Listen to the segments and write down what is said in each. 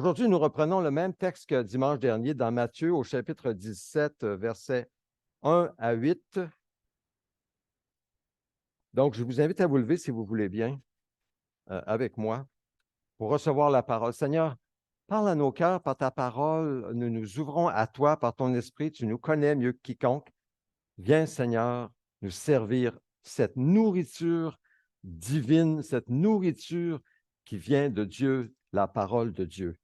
Aujourd'hui, nous reprenons le même texte que dimanche dernier dans Matthieu au chapitre 17, versets 1 à 8. Donc, je vous invite à vous lever si vous voulez bien avec moi pour recevoir la parole. Seigneur, parle à nos cœurs par ta parole. Nous nous ouvrons à toi par ton esprit. Tu nous connais mieux que quiconque. Viens, Seigneur, nous servir cette nourriture divine, cette nourriture qui vient de Dieu, la parole de Dieu.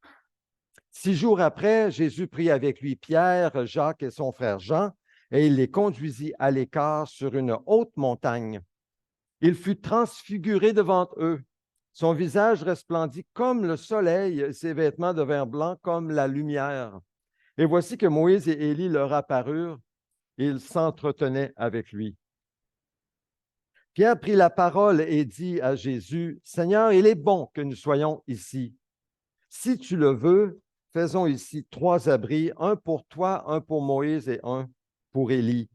6 jours après, Jésus prit avec lui Pierre, Jacques et son frère Jean, et il les conduisit à l'écart sur une haute montagne. Il fut transfiguré devant eux. Son visage resplendit comme le soleil, et ses vêtements devinrent blancs comme la lumière. Et voici que Moïse et Élie leur apparurent, et ils s'entretenaient avec lui. Pierre prit la parole et dit à Jésus, « Seigneur, il est bon que nous soyons ici. Si tu le veux, faisons ici 3 abris, un pour toi, un pour Moïse et un pour Élie. »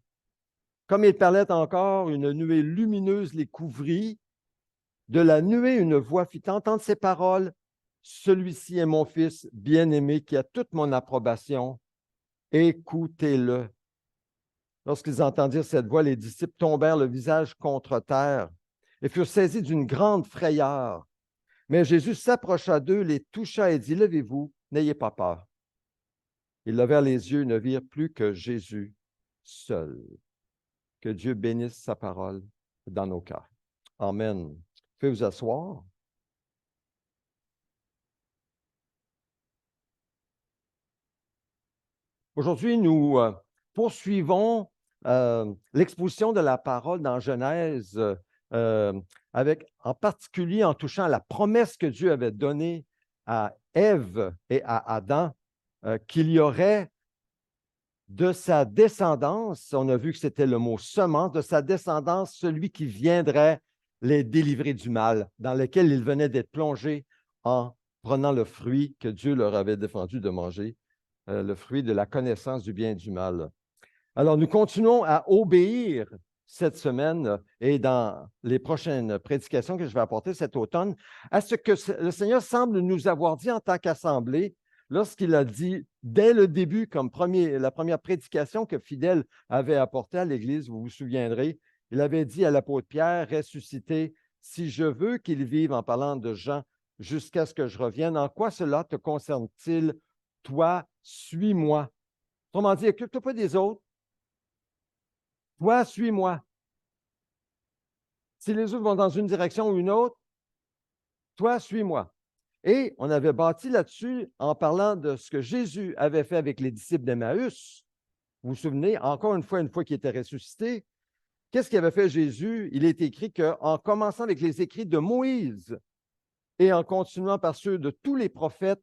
Comme il parlait encore, une nuée lumineuse les couvrit. De la nuée, une voix fit entendre ces paroles. « Celui-ci est mon Fils bien-aimé qui a toute mon approbation. Écoutez-le. » Lorsqu'ils entendirent cette voix, les disciples tombèrent le visage contre terre et furent saisis d'une grande frayeur. Mais Jésus s'approcha d'eux, les toucha et dit, « Levez-vous, n'ayez pas peur. » Ils levèrent les yeux et ne virent plus que Jésus seul. Que Dieu bénisse sa parole dans nos cœurs. Amen. Faites vous asseoir. Aujourd'hui, nous poursuivons l'exposition de la parole dans Genèse, avec en particulier en touchant à la promesse que Dieu avait donnée à Ève et à Adam, qu'il y aurait de sa descendance, on a vu que c'était le mot semence, de sa descendance, celui qui viendrait les délivrer du mal, dans lequel ils venaient d'être plongés en prenant le fruit que Dieu leur avait défendu de manger, le fruit de la connaissance du bien et du mal. Alors, nous continuons à obéir cette semaine et dans les prochaines prédications que je vais apporter cet automne à ce que le Seigneur semble nous avoir dit en tant qu'assemblée lorsqu'il a dit dès le début, comme la première prédication que Fidèle avait apportée à l'Église, vous vous souviendrez, il avait dit à l'apôtre Pierre, ressuscité, si je veux qu'il vive en parlant de Jean jusqu'à ce que je revienne, en quoi cela te concerne-t-il? Toi, suis-moi. Autrement dit, occupe-toi pas des autres. Toi, suis-moi. Si les autres vont dans une direction ou une autre, toi, suis-moi. Et on avait bâti là-dessus en parlant de ce que Jésus avait fait avec les disciples d'Emmaüs. Vous vous souvenez, encore une fois qu'il était ressuscité, qu'est-ce qu'avait fait Jésus? Il est écrit qu'en commençant avec les écrits de Moïse et en continuant par ceux de tous les prophètes,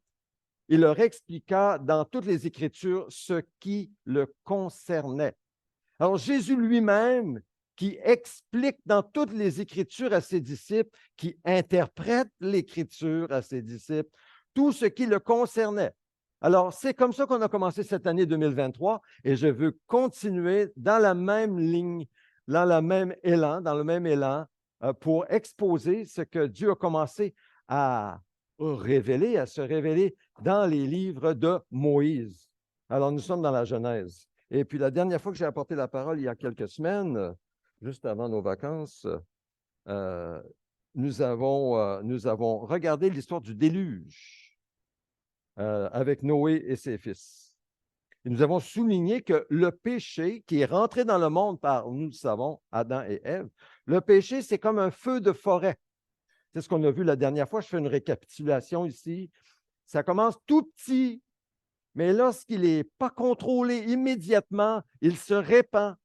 il leur expliqua dans toutes les Écritures ce qui le concernait. Alors Jésus lui-même, qui explique dans toutes les Écritures à ses disciples, qui interprète l'Écriture à ses disciples, tout ce qui le concernait. Alors, c'est comme ça qu'on a commencé cette année 2023 et je veux continuer dans la même ligne, dans le même élan pour exposer ce que Dieu a commencé à révéler, à se révéler dans les livres de Moïse. Alors, nous sommes dans la Genèse. Et puis, la dernière fois que j'ai apporté la parole, il y a quelques semaines, juste avant nos vacances, nous avons regardé l'histoire du déluge avec Noé et ses fils. Et nous avons souligné que le péché qui est rentré dans le monde par, nous le savons, Adam et Ève, le péché, c'est comme un feu de forêt. C'est ce qu'on a vu la dernière fois. Je fais une récapitulation ici. Ça commence tout petit, mais lorsqu'il n'est pas contrôlé immédiatement, il se répand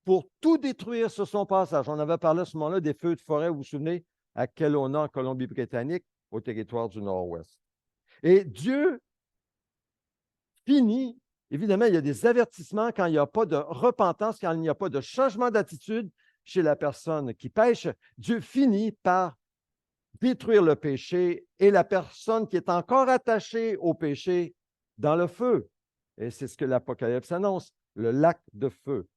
pour tout détruire sur son passage. On avait parlé à ce moment-là des feux de forêt, vous vous souvenez, à Kelowna, en Colombie-Britannique, au territoire du Nord-Ouest. Et Dieu finit, évidemment, il y a des avertissements quand il n'y a pas de repentance, quand il n'y a pas de changement d'attitude chez la personne qui pêche. Dieu finit par détruire le péché et la personne qui est encore attachée au péché dans le feu. Et c'est ce que l'Apocalypse annonce, le lac de feu.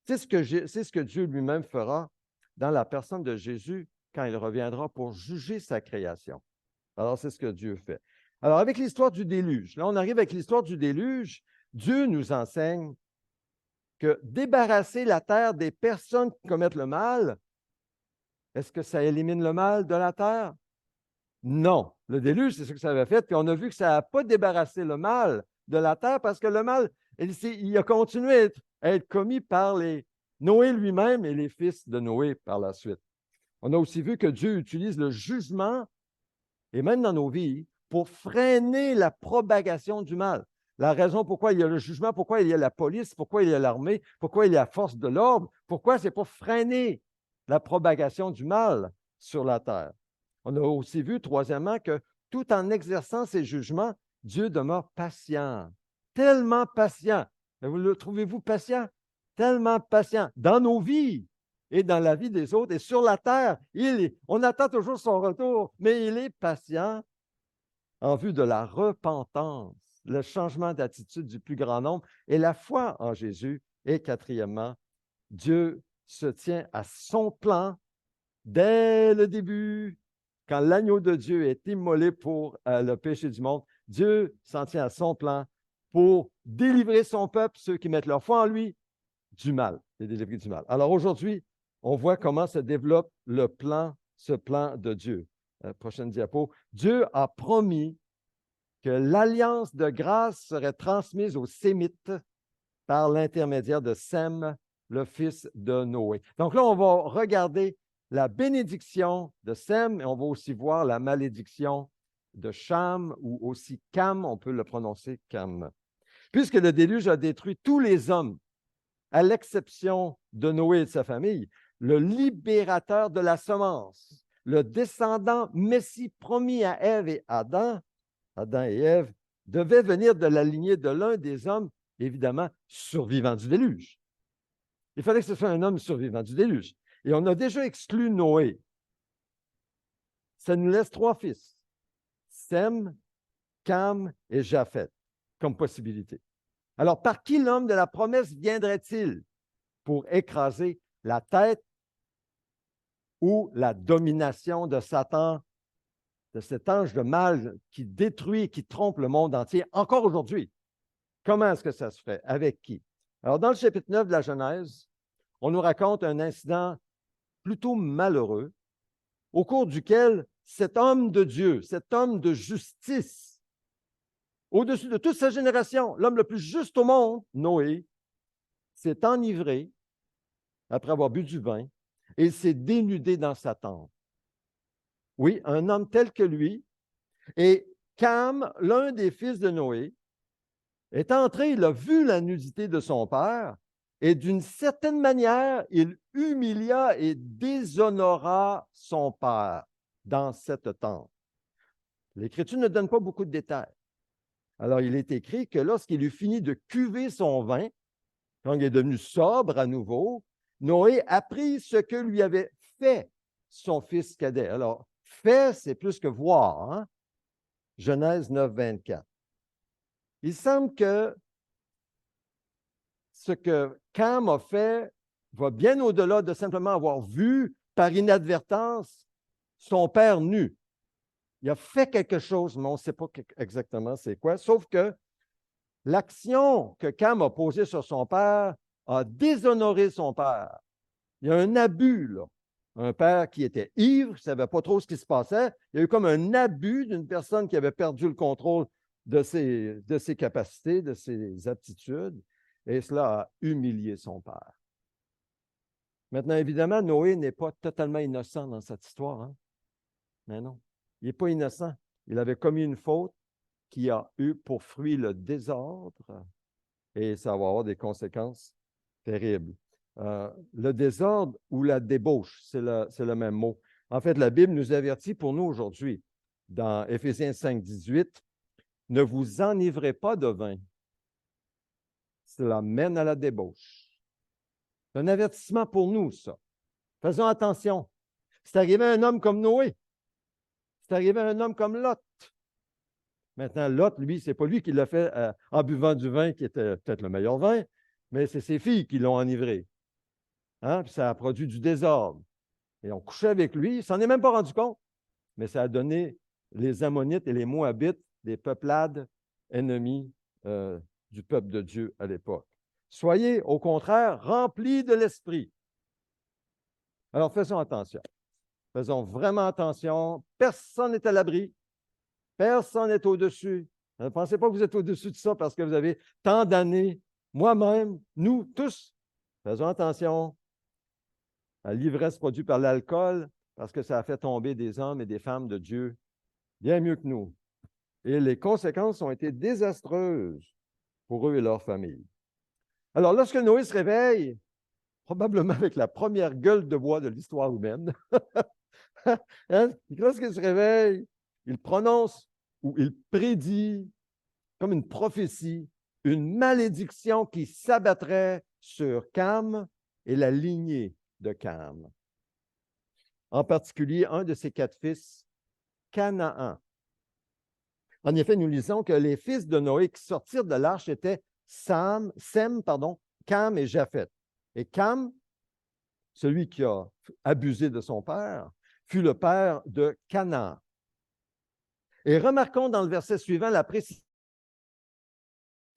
C'est ce que Dieu lui-même fera dans la personne de Jésus quand il reviendra pour juger sa création. Alors, c'est ce que Dieu fait. Alors, avec l'histoire du déluge, là, on arrive avec l'histoire du déluge. Dieu nous enseigne que débarrasser la terre des personnes qui commettent le mal, est-ce que ça élimine le mal de la terre? Non. Le déluge, c'est ce que ça avait fait. Puis on a vu que ça n'a pas débarrassé le mal de la terre parce que le mal, il a continué à être commis par Noé lui-même et les fils de Noé par la suite. On a aussi vu que Dieu utilise le jugement, et même dans nos vies, pour freiner la propagation du mal. La raison pourquoi il y a le jugement, pourquoi il y a la police, pourquoi il y a l'armée, pourquoi il y a la force de l'ordre, pourquoi c'est pour freiner la propagation du mal sur la terre. On a aussi vu, troisièmement, que tout en exerçant ses jugements, Dieu demeure patient, tellement patient. Vous le trouvez-vous patient? Tellement patient dans nos vies et dans la vie des autres et sur la terre. On attend toujours son retour, mais il est patient en vue de la repentance, le changement d'attitude du plus grand nombre et la foi en Jésus. Et quatrièmement, Dieu se tient à son plan dès le début. Quand l'agneau de Dieu est immolé pour le péché du monde, Dieu s'en tient à son plan pour délivrer son peuple, ceux qui mettent leur foi en lui, du mal, les délivrer du mal. Alors aujourd'hui, on voit comment se développe ce plan de Dieu. Prochaine diapo. Dieu a promis que l'alliance de grâce serait transmise aux Sémites par l'intermédiaire de Sem, le fils de Noé. Donc là, on va regarder la bénédiction de Sem et on va aussi voir la malédiction de Cham ou aussi Cam, on peut le prononcer Cam. Puisque le déluge a détruit tous les hommes, à l'exception de Noé et de sa famille, le libérateur de la semence, le descendant Messie promis à Ève et Adam et Ève, devait venir de la lignée de l'un des hommes, évidemment, survivants du déluge. Il fallait que ce soit un homme survivant du déluge. Et on a déjà exclu Noé. Ça nous laisse trois fils, Sem, Cam et Japheth, comme possibilité. Alors, par qui l'homme de la promesse viendrait-il pour écraser la tête ou la domination de Satan, de cet ange de mal qui détruit, qui trompe le monde entier, encore aujourd'hui? Comment est-ce que ça se fait? Avec qui? Alors, dans le chapitre 9 de la Genèse, on nous raconte un incident plutôt malheureux au cours duquel cet homme de Dieu, cet homme de justice, au-dessus de toute sa génération, l'homme le plus juste au monde, Noé, s'est enivré après avoir bu du vin et s'est dénudé dans sa tente. Oui, un homme tel que lui. Et Cam, l'un des fils de Noé, est entré, il a vu la nudité de son père et d'une certaine manière, il humilia et déshonora son père dans cette tente. L'Écriture ne donne pas beaucoup de détails. Alors, il est écrit que lorsqu'il eut fini de cuver son vin, quand il est devenu sobre à nouveau, Noé apprit ce que lui avait fait son fils cadet. Alors, fait, c'est plus que voir. Hein? Genèse 9, 24. Il semble que ce que Cam a fait va bien au-delà de simplement avoir vu par inadvertance son père nu. Il a fait quelque chose, mais on ne sait pas exactement c'est quoi, sauf que l'action que Cam a posée sur son père a déshonoré son père. Il y a un abus, là. Un père qui était ivre, qui ne savait pas trop ce qui se passait. Il y a eu comme un abus d'une personne qui avait perdu le contrôle de ses capacités, de ses aptitudes, et cela a humilié son père. Maintenant, évidemment, Noé n'est pas totalement innocent dans cette histoire. Hein? Mais non, il n'est pas innocent. Il avait commis une faute qui a eu pour fruit le désordre, et ça va avoir des conséquences terribles. Le désordre ou la débauche, c'est le même mot. En fait, la Bible nous avertit pour nous aujourd'hui, dans Éphésiens 5, 18, ne vous enivrez pas de vin. Cela mène à la débauche. C'est un avertissement pour nous, ça. Faisons attention. C'est arrivé à un homme comme Noé. C'est arrivé à un homme comme Lot. Maintenant, Lot, lui, ce n'est pas lui qui l'a fait en buvant du vin qui était peut-être le meilleur vin, mais c'est ses filles qui l'ont enivré. Hein? Puis ça a produit du désordre. Et on couchait avec lui, il ne s'en est même pas rendu compte, mais ça a donné les Ammonites et les Moabites des peuplades ennemies du peuple de Dieu à l'époque. Soyez, au contraire, remplis de l'Esprit. Alors, faisons attention. Faisons vraiment attention. Personne n'est à l'abri. Personne n'est au-dessus. Ne pensez pas que vous êtes au-dessus de ça parce que vous avez tant d'années. Moi-même, nous tous, faisons attention à l'ivresse produite par l'alcool parce que ça a fait tomber des hommes et des femmes de Dieu bien mieux que nous. Et les conséquences ont été désastreuses pour eux et leur famille. Alors, lorsque Noé se réveille, probablement avec la première gueule de bois de l'histoire humaine, hein, lorsqu'il se réveille, il prononce ou il prédit comme une prophétie une malédiction qui s'abattrait sur Cam et la lignée de Cam. En particulier, un de ses 4 fils, Canaan. En effet, nous lisons que les fils de Noé qui sortirent de l'arche étaient Sem, Cam et Japheth. Et Cam, celui qui a abusé de son père, fut le père de Canaan. Et remarquons dans le verset suivant la précision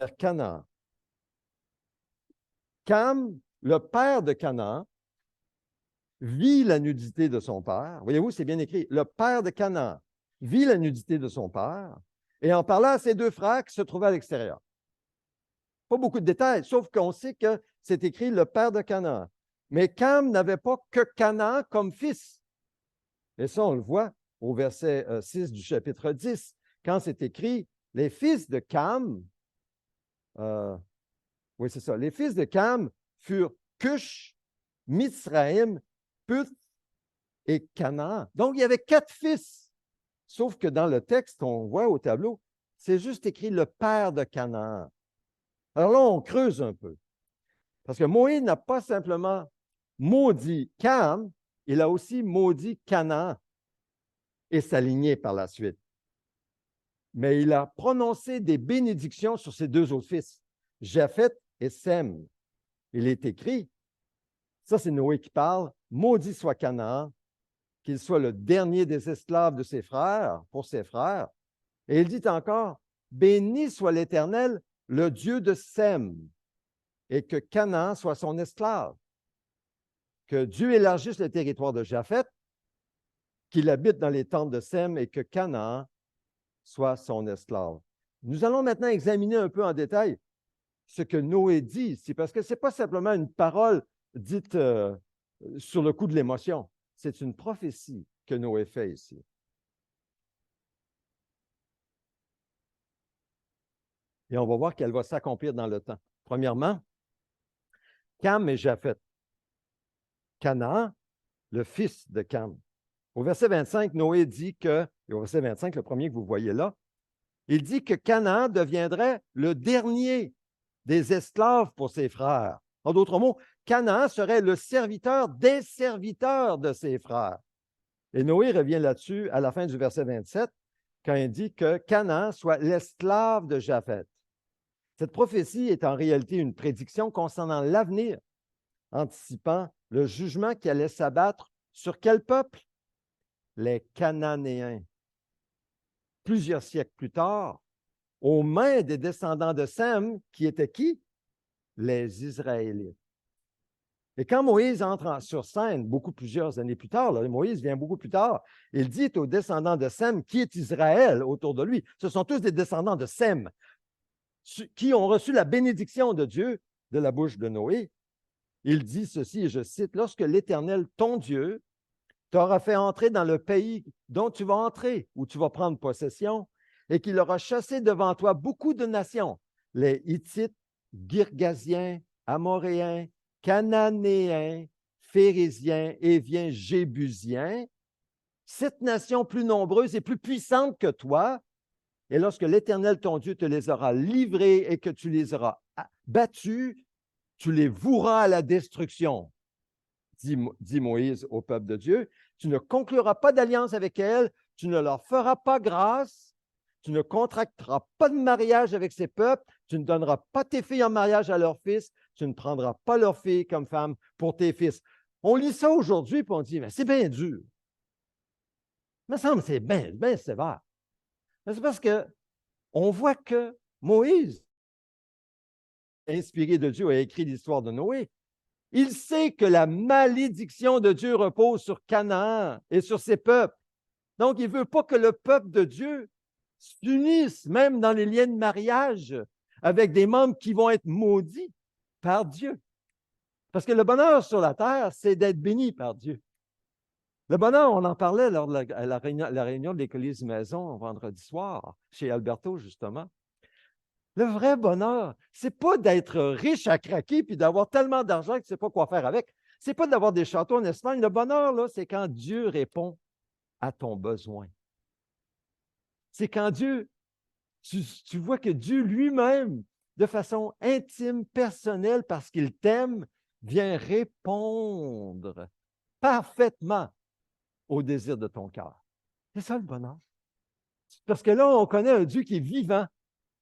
de Canaan. Cam, le père de Canaan, vit la nudité de son père. Voyez-vous, c'est bien écrit. Le père de Canaan vit la nudité de son père et en parla à ses 2 frères qui se trouvaient à l'extérieur. Pas beaucoup de détails, sauf qu'on sait que c'est écrit le père de Canaan. Mais Cam n'avait pas que Canaan comme fils. Et ça, on le voit au verset 6 du chapitre 10, quand c'est écrit les fils de Cam, oui, c'est ça, les fils de Cam furent Cush, Mizraïm, Puth et Canaan. Donc, il y avait 4 fils. Sauf que dans le texte qu'on voit au tableau, c'est juste écrit le père de Canaan. Alors là, on creuse un peu. Parce que Moïse n'a pas simplement maudit Cam, il a aussi maudit Canaan et sa lignée par la suite. Mais il a prononcé des bénédictions sur ses 2 autres fils, Japheth et Sem. Il est écrit, ça c'est Noé qui parle, maudit soit Canaan, qu'il soit le dernier des esclaves de ses frères, pour ses frères. Et il dit encore, béni soit l'Éternel, le Dieu de Sem, et que Canaan soit son esclave. Que Dieu élargisse le territoire de Japheth, qu'il habite dans les tentes de Sem, et que Canaan soit son esclave. Nous allons maintenant examiner un peu en détail ce que Noé dit ici, parce que ce n'est pas simplement une parole dite sur le coup de l'émotion. C'est une prophétie que Noé fait ici. Et on va voir qu'elle va s'accomplir dans le temps. Premièrement, Cam et Japheth. Canaan, le fils de Cam. Au verset 25, Noé dit que, et au verset 25, le premier que vous voyez là, il dit que Canaan deviendrait le dernier des esclaves pour ses frères. En d'autres mots, Canaan serait le serviteur des serviteurs de ses frères. Et Noé revient là-dessus à la fin du verset 27, quand il dit que Canaan soit l'esclave de Japheth. Cette prophétie est en réalité une prédiction concernant l'avenir, anticipant le jugement qui allait s'abattre sur quel peuple? Les Cananéens. Plusieurs siècles plus tard, aux mains des descendants de Sem, qui étaient qui? Les Israélites. Et quand Moïse entre sur scène, plusieurs années plus tard, là, Moïse vient beaucoup plus tard, il dit aux descendants de Sem, qui est Israël autour de lui, ce sont tous des descendants de Sem, qui ont reçu la bénédiction de Dieu de la bouche de Noé. Il dit ceci, et je cite, « Lorsque l'Éternel, ton Dieu, t'aura fait entrer dans le pays dont tu vas entrer, où tu vas prendre possession, et qu'il aura chassé devant toi beaucoup de nations, les Hittites, Girgasiens, Amoréens, Cananéens, Phérésiens, Éviens, Jébusiens, 7 nations plus nombreuses et plus puissantes que toi, et lorsque l'Éternel, ton Dieu, te les aura livrées et que tu les auras battus, tu les voueras à la destruction, dit Moïse au peuple de Dieu. Tu ne concluras pas d'alliance avec elles, tu ne leur feras pas grâce, tu ne contracteras pas de mariage avec ces peuples, tu ne donneras pas tes filles en mariage à leurs fils, tu ne prendras pas leurs filles comme femmes pour tes fils. On lit ça aujourd'hui et on dit, mais c'est bien dur. Il me semble que c'est bien sévère. Mais c'est parce que on voit que Moïse, inspiré de Dieu, a écrit l'histoire de Noé. Il sait que la malédiction de Dieu repose sur Canaan et sur ses peuples. Donc, il ne veut pas que le peuple de Dieu s'unisse, même dans les liens de mariage, avec des membres qui vont être maudits par Dieu. Parce que le bonheur sur la terre, c'est d'être béni par Dieu. Le bonheur, on en parlait lors de la réunion de l'Église Maison vendredi soir, chez Alberto, justement. Le vrai bonheur, ce n'est pas d'être riche à craquer puis d'avoir tellement d'argent que tu ne sais pas quoi faire avec. Ce n'est pas d'avoir des châteaux en Espagne. Le bonheur, là, c'est quand Dieu répond à ton besoin. C'est quand Dieu, tu vois que Dieu lui-même, de façon intime, personnelle, parce qu'il t'aime, vient répondre parfaitement au désir de ton cœur. C'est ça le bonheur. Parce que là, on connaît un Dieu qui est vivant.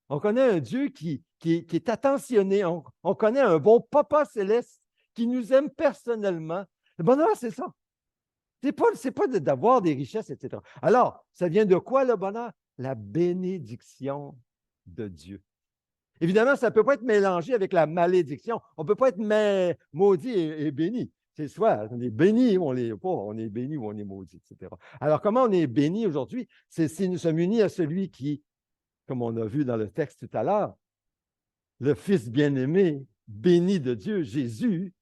On connaît un Dieu qui est attentionné. On connaît un bon Papa céleste qui nous aime personnellement. Le bonheur, c'est ça. C'est pas d'avoir des richesses, etc. Alors, ça vient de quoi le bonheur? La bénédiction de Dieu. Évidemment, ça ne peut pas être mélangé avec la malédiction. On ne peut pas être maudit et béni. C'est soit on est béni ou on l'est pas, on est béni ou on est maudit, etc. Alors, comment on est béni aujourd'hui? C'est si nous sommes unis à celui qui, comme on a vu dans le texte tout à l'heure, le Fils bien-aimé, béni de Dieu, Jésus,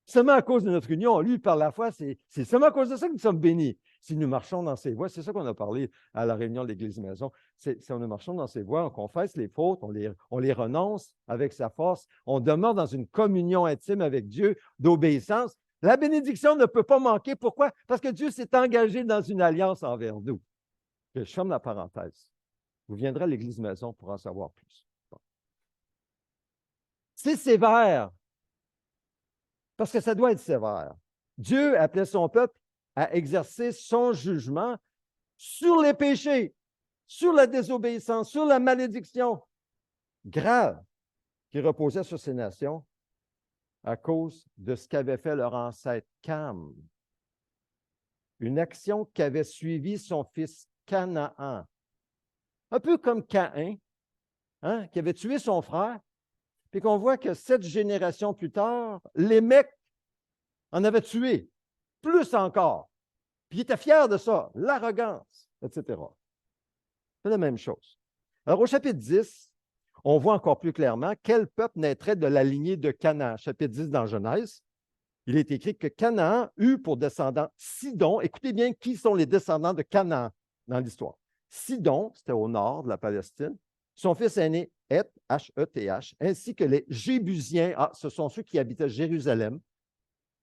seulement à cause de notre union, lui, par la foi, c'est seulement à cause de ça que nous sommes bénis. Si nous marchons dans ses voies, c'est ça qu'on a parlé à la réunion de l'Église Maison, si nous marchons dans ses voies, on confesse les fautes, on les renonce avec sa force, on demeure dans une communion intime avec Dieu d'obéissance. La bénédiction ne peut pas manquer. Pourquoi? Parce que Dieu s'est engagé dans une alliance envers nous. Je ferme la parenthèse. Vous viendrez à l'Église Maison pour en savoir plus. Bon. C'est sévère, parce que ça doit être sévère. Dieu appelait son peuple à exercer son jugement sur les péchés, sur la désobéissance, sur la malédiction grave qui reposait sur ces nations à cause de ce qu'avait fait leur ancêtre Cam. Une action qu'avait suivi son fils Canaan. Un peu comme Caïn, hein, qui avait tué son frère, puis qu'on voit que 7 générations plus tard, Lémec en avait tué, plus encore. Puis il était fier de ça, l'arrogance, etc. C'est la même chose. Alors, au chapitre 10, on voit encore plus clairement quel peuple naîtrait de la lignée de Canaan. Chapitre 10 dans Genèse, il est écrit que Canaan eut pour descendant Sidon. Écoutez bien qui sont les descendants de Canaan dans l'histoire. Sidon, c'était au nord de la Palestine. Son fils aîné, Heth, H-E-T-H, ainsi que les Jébusiens. Ah, ce sont ceux qui habitaient Jérusalem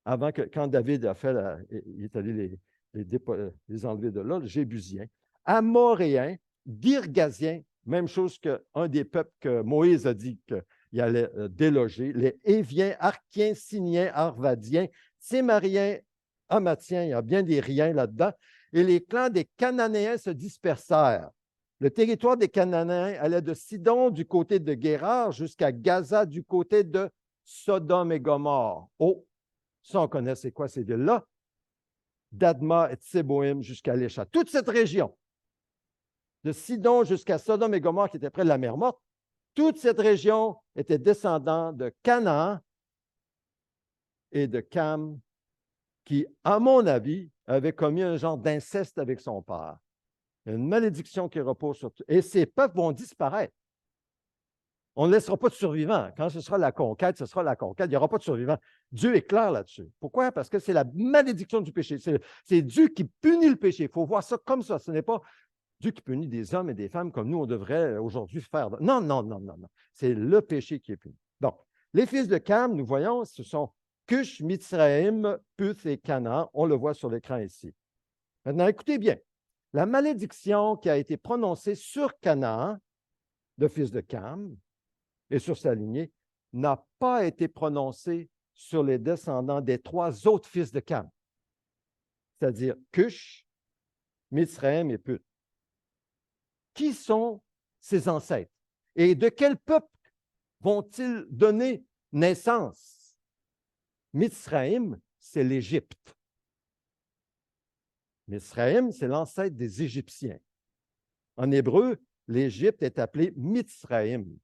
avant que, quand David a fait, il est allé les enlever de là, les Jébusiens. Amoréens, Girgasiens, même chose qu'un des peuples que Moïse a dit qu'il allait déloger, les Éviens, Archiens, Siniens, Arvadiens, Tsémariens, Hamathiens, il y a bien des riens là-dedans, et les clans des Cananéens se dispersèrent. Le territoire des Cananéens allait de Sidon du côté de Guérar jusqu'à Gaza du côté de Sodome et Gomorrhe. Oh, ça on connaît c'est quoi ces villes-là? D'Adma et Tseboïm jusqu'à Lécha. Toute cette région, de Sidon jusqu'à Sodome et Gomorrhe, qui était près de la mer Morte, toute cette région était descendant de Canaan et de Cam, qui, à mon avis, avait commis un genre d'inceste avec son père. Il y a une malédiction qui repose sur tout. Et ces peuples vont disparaître. On ne laissera pas de survivants. Quand ce sera la conquête, ce sera la conquête. Il n'y aura pas de survivants. Dieu est clair là-dessus. Pourquoi? Parce que c'est la malédiction du péché. C'est Dieu qui punit le péché. Il faut voir ça comme ça. Ce n'est pas Dieu qui punit des hommes et des femmes comme nous, on devrait aujourd'hui faire. Non, non, non, non, non. C'est le péché qui est puni. Donc, les fils de Cam, nous voyons, ce sont Cush, Mitzraïm, Puth et Canaan. On le voit sur l'écran ici. Maintenant, écoutez bien. La malédiction qui a été prononcée sur Canaan, le fils de Cam, et sur sa lignée, n'a pas été prononcée sur les descendants des 3 autres fils de Cam, c'est-à-dire Cush, Mitzraïm et Puth. Qui sont ses ancêtres? Et de quel peuple vont-ils donner naissance? Mitzraïm, c'est l'Égypte. Mitzraïm, c'est l'ancêtre des Égyptiens. En hébreu, l'Égypte est appelée Mitzraïm,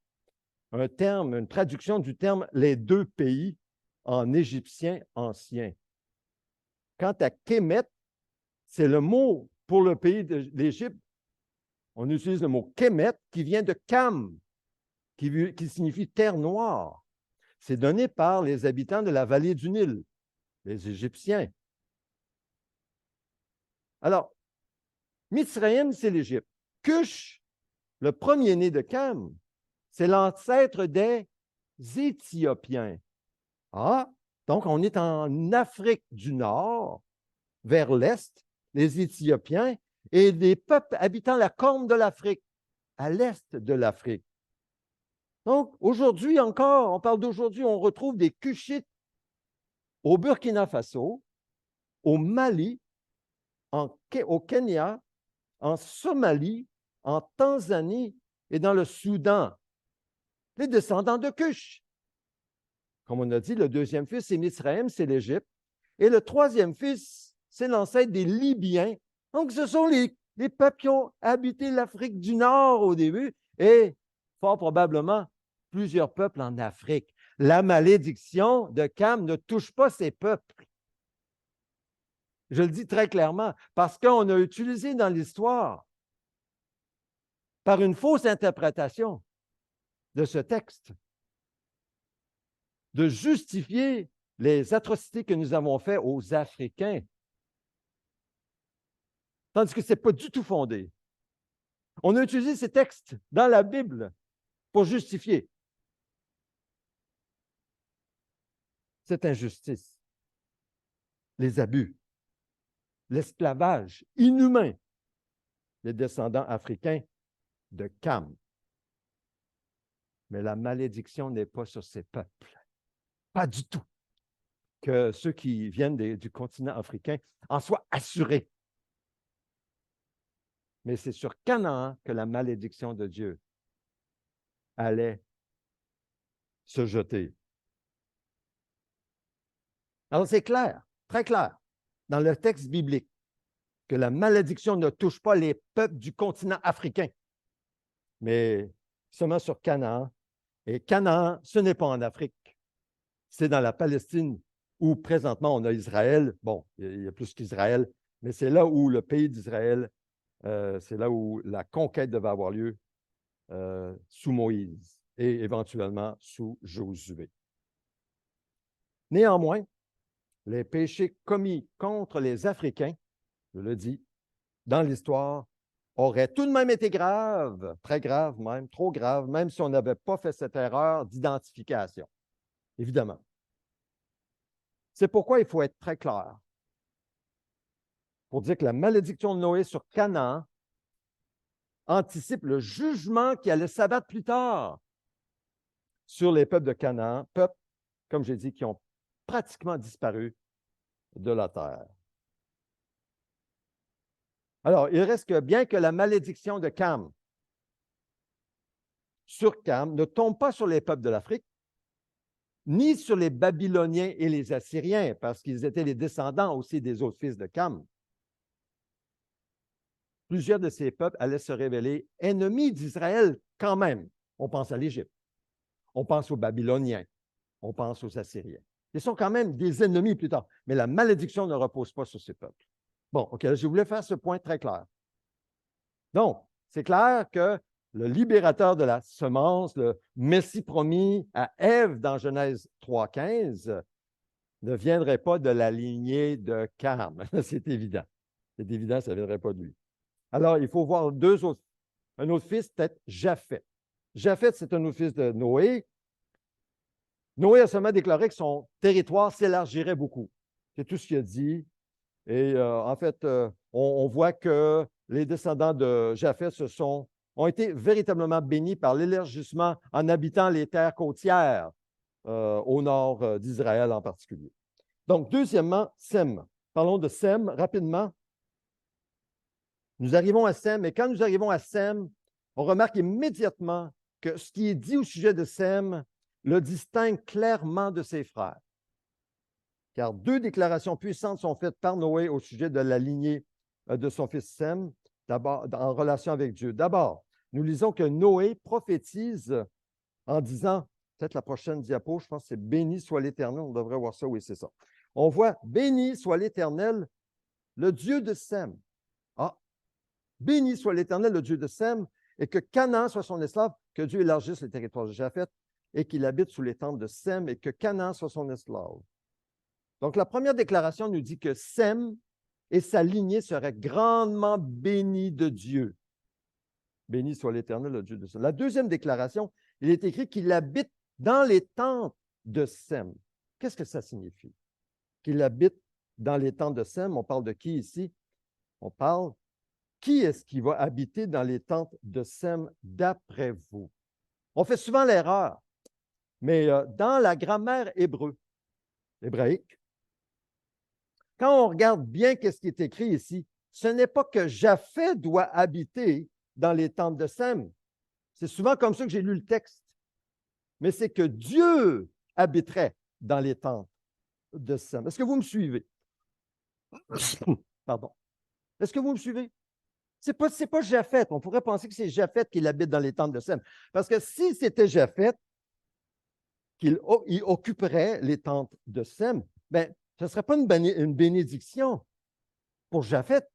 un terme, une traduction du terme les deux pays en égyptien ancien. Quant à Kémet, c'est le mot pour le pays de l'Égypte. On utilise le mot Kémet qui vient de Kam, qui signifie terre noire. C'est donné par les habitants de la vallée du Nil, les Égyptiens. Alors, Mitzraïm, c'est l'Égypte. Cush, le premier-né de Kam, c'est l'ancêtre des Éthiopiens. Ah, donc on est en Afrique du Nord, vers l'Est, les Éthiopiens, et les peuples habitant la corne de l'Afrique, à l'Est de l'Afrique. Donc, aujourd'hui encore, on parle d'aujourd'hui, on retrouve des Cushites au Burkina Faso, au Mali, au Kenya, en Somalie, en Tanzanie et dans le Soudan. Les descendants de Cush. Comme on a dit, le deuxième fils, c'est Misraïm, c'est l'Égypte. Et le troisième fils, c'est l'ancêtre des Libyens. Donc, ce sont les peuples qui ont habité l'Afrique du Nord au début et, fort probablement, plusieurs peuples en Afrique. La malédiction de Cam ne touche pas ces peuples. Je le dis très clairement, parce qu'on a utilisé dans l'histoire, par une fausse interprétation de ce texte, de justifier les atrocités que nous avons faites aux Africains. Tandis que ce n'est pas du tout fondé. On a utilisé ces textes dans la Bible pour justifier cette injustice, les abus, l'esclavage inhumain des descendants africains de Cam. Mais la malédiction n'est pas sur ces peuples. Pas du tout. Que ceux qui viennent du continent africain en soient assurés. Mais c'est sur Canaan que la malédiction de Dieu allait se jeter. Alors c'est clair, très clair, dans le texte biblique, que la malédiction ne touche pas les peuples du continent africain, mais seulement sur Canaan. Et Canaan, ce n'est pas en Afrique. C'est dans la Palestine où présentement on a Israël. Bon, il y a plus qu'Israël, mais c'est là où le pays d'Israël, c'est là où la conquête devait avoir lieu sous Moïse et éventuellement sous Josué. Néanmoins, les péchés commis contre les Africains, je le dis, dans l'histoire, auraient tout de même été graves, très graves même, trop graves, même si on n'avait pas fait cette erreur d'identification, évidemment. C'est pourquoi il faut être très clair pour dire que la malédiction de Noé sur Canaan anticipe le jugement qui allait s'abattre plus tard sur les peuples de Canaan, peuples, comme j'ai dit, qui ont pratiquement disparu de la terre. Alors, il reste que bien que la malédiction de Cam sur Cam ne tombe pas sur les peuples de l'Afrique, ni sur les Babyloniens et les Assyriens, parce qu'ils étaient les descendants aussi des autres fils de Cam. Plusieurs de ces peuples allaient se révéler ennemis d'Israël quand même. On pense à l'Égypte, on pense aux Babyloniens, on pense aux Assyriens. Ils sont quand même des ennemis plus tard, mais la malédiction ne repose pas sur ces peuples. Bon, OK, je voulais faire ce point très clair. Donc, c'est clair que le libérateur de la semence, le Messie promis à Ève dans Genèse 3,15, ne viendrait pas de la lignée de Cam. C'est évident. C'est évident, ça ne viendrait pas de lui. Alors, il faut voir un autre fils, peut-être Japheth. Japheth, c'est un autre fils de Noé. Noé a seulement déclaré que son territoire s'élargirait beaucoup. C'est tout ce qu'il a dit. Et en fait, on voit que les descendants de Japheth ont été véritablement bénis par l'élargissement en habitant les terres côtières au nord d'Israël en particulier. Donc, deuxièmement, Sem. Parlons de Sem rapidement. Nous arrivons à Sem, et quand nous arrivons à Sem, on remarque immédiatement que ce qui est dit au sujet de Sem le distingue clairement de ses frères. Car deux déclarations puissantes sont faites par Noé au sujet de la lignée de son fils Sem, d'abord en relation avec Dieu. D'abord, nous lisons que Noé prophétise en disant, peut-être la prochaine diapo, je pense que c'est béni soit l'Éternel, on devrait voir ça, oui, c'est ça. On voit béni soit l'Éternel, le Dieu de Sem. Ah, béni soit l'Éternel, le Dieu de Sem, et que Canaan soit son esclave, que Dieu élargisse les territoires de Japheth, et qu'il habite sous les tentes de Sem, et que Canaan soit son esclave. Donc, la première déclaration nous dit que Sem et sa lignée seraient grandement bénis de Dieu. Béni soit l'Éternel, le Dieu de Sem. La deuxième déclaration, il est écrit qu'il habite dans les tentes de Sem. Qu'est-ce que ça signifie? Qu'il habite dans les tentes de Sem. On parle de qui ici? On parle, qui est-ce qui va habiter dans les tentes de Sem d'après vous? On fait souvent l'erreur, mais dans la grammaire hébraïque, quand on regarde bien ce qui est écrit ici, ce n'est pas que Japheth doit habiter dans les tentes de Sem. C'est souvent comme ça que j'ai lu le texte. Mais c'est que Dieu habiterait dans les tentes de Sem. Est-ce que vous me suivez? Pardon. Est-ce que vous me suivez? Ce n'est pas Japheth. On pourrait penser que c'est Japheth qui habite dans les tentes de Sem. Parce que si c'était Japheth qui occuperait les tentes de Sem, bien, ce ne serait pas une bénédiction pour Japheth,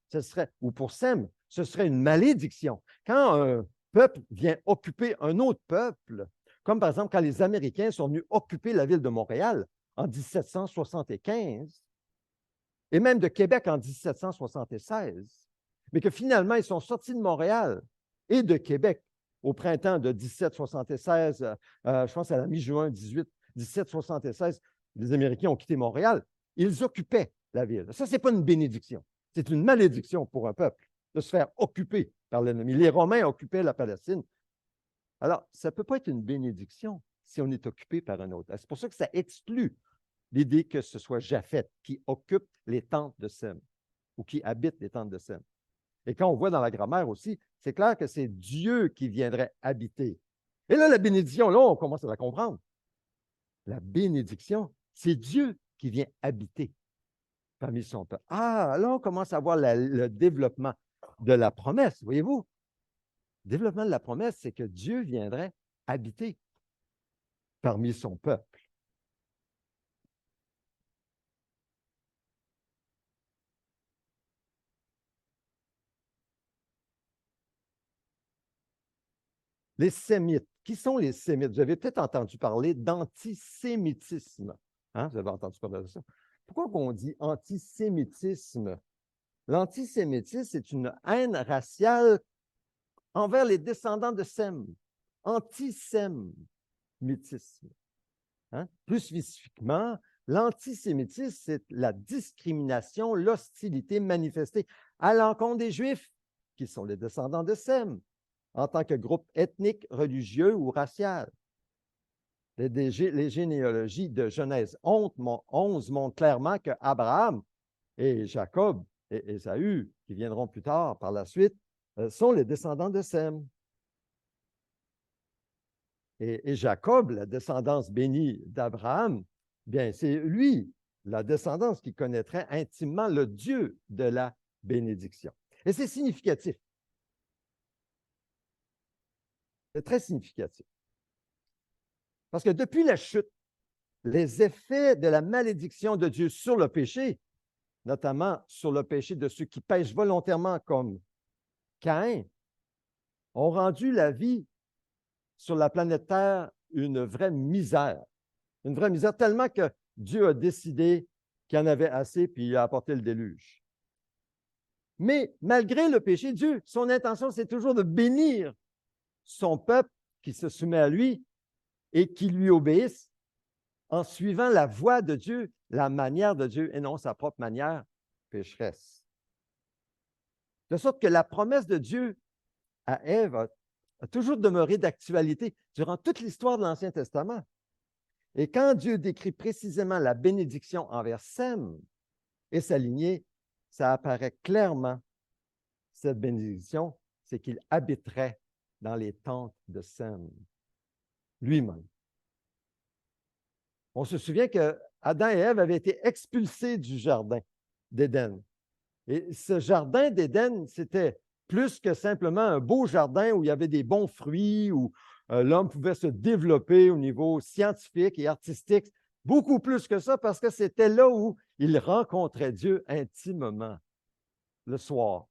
ou pour Sem, ce serait une malédiction. Quand un peuple vient occuper un autre peuple, comme par exemple quand les Américains sont venus occuper la ville de Montréal en 1775, et même de Québec en 1776, mais que finalement ils sont sortis de Montréal et de Québec au printemps de 1776, je pense à la mi-juin 1776, les Américains ont quitté Montréal, ils occupaient la ville. Ça, ce n'est pas une bénédiction. C'est une malédiction pour un peuple de se faire occuper par l'ennemi. Les Romains occupaient la Palestine. Alors, ça ne peut pas être une bénédiction si on est occupé par un autre. C'est pour ça que ça exclut l'idée que ce soit Japheth qui occupe les tentes de Sem ou qui habite les tentes de Sem. Et quand on voit dans la grammaire aussi, c'est clair que c'est Dieu qui viendrait habiter. Et là, la bénédiction, là, on commence à la comprendre. La bénédiction, c'est Dieu qui vient habiter parmi son peuple. Ah, là, on commence à voir le développement de la promesse, voyez-vous? Le développement de la promesse, c'est que Dieu viendrait habiter parmi son peuple. Les Sémites. Qui sont les Sémites? Vous avez peut-être entendu parler d'antisémitisme. Hein? Vous avez entendu parler de ça? Pourquoi on dit antisémitisme? L'antisémitisme, c'est une haine raciale envers les descendants de Sem. Antisémitisme. Hein? Plus spécifiquement, l'antisémitisme, c'est la discrimination, l'hostilité manifestée à l'encontre des Juifs, qui sont les descendants de Sem, en tant que groupe ethnique, religieux ou racial. Les généalogies de Genèse 11 montrent clairement que Abraham et Jacob et Ésaü, qui viendront plus tard par la suite, sont les descendants de Sem. Et Jacob, la descendance bénie d'Abraham, bien, c'est lui, la descendance qui connaîtrait intimement le Dieu de la bénédiction. Et c'est significatif. C'est très significatif. Parce que depuis la chute, les effets de la malédiction de Dieu sur le péché, notamment sur le péché de ceux qui pêchent volontairement comme Caïn, ont rendu la vie sur la planète Terre une vraie misère. Une vraie misère, tellement que Dieu a décidé qu'il y en avait assez, puis il a apporté le déluge. Mais malgré le péché, Dieu, son intention, c'est toujours de bénir son peuple qui se soumet à lui et qui lui obéissent en suivant la voie de Dieu, la manière de Dieu, et non sa propre manière pécheresse. De sorte que la promesse de Dieu à Ève a toujours demeuré d'actualité durant toute l'histoire de l'Ancien Testament. Et quand Dieu décrit précisément la bénédiction envers Sem et sa lignée, ça apparaît clairement, cette bénédiction, c'est qu'il habiterait dans les tentes de Sem lui-même. On se souvient que Adam et Ève avaient été expulsés du jardin d'Éden. Et ce jardin d'Éden, c'était plus que simplement un beau jardin où il y avait des bons fruits, où l'homme pouvait se développer au niveau scientifique et artistique. Beaucoup plus que ça, parce que c'était là où il rencontrait Dieu intimement, le soir,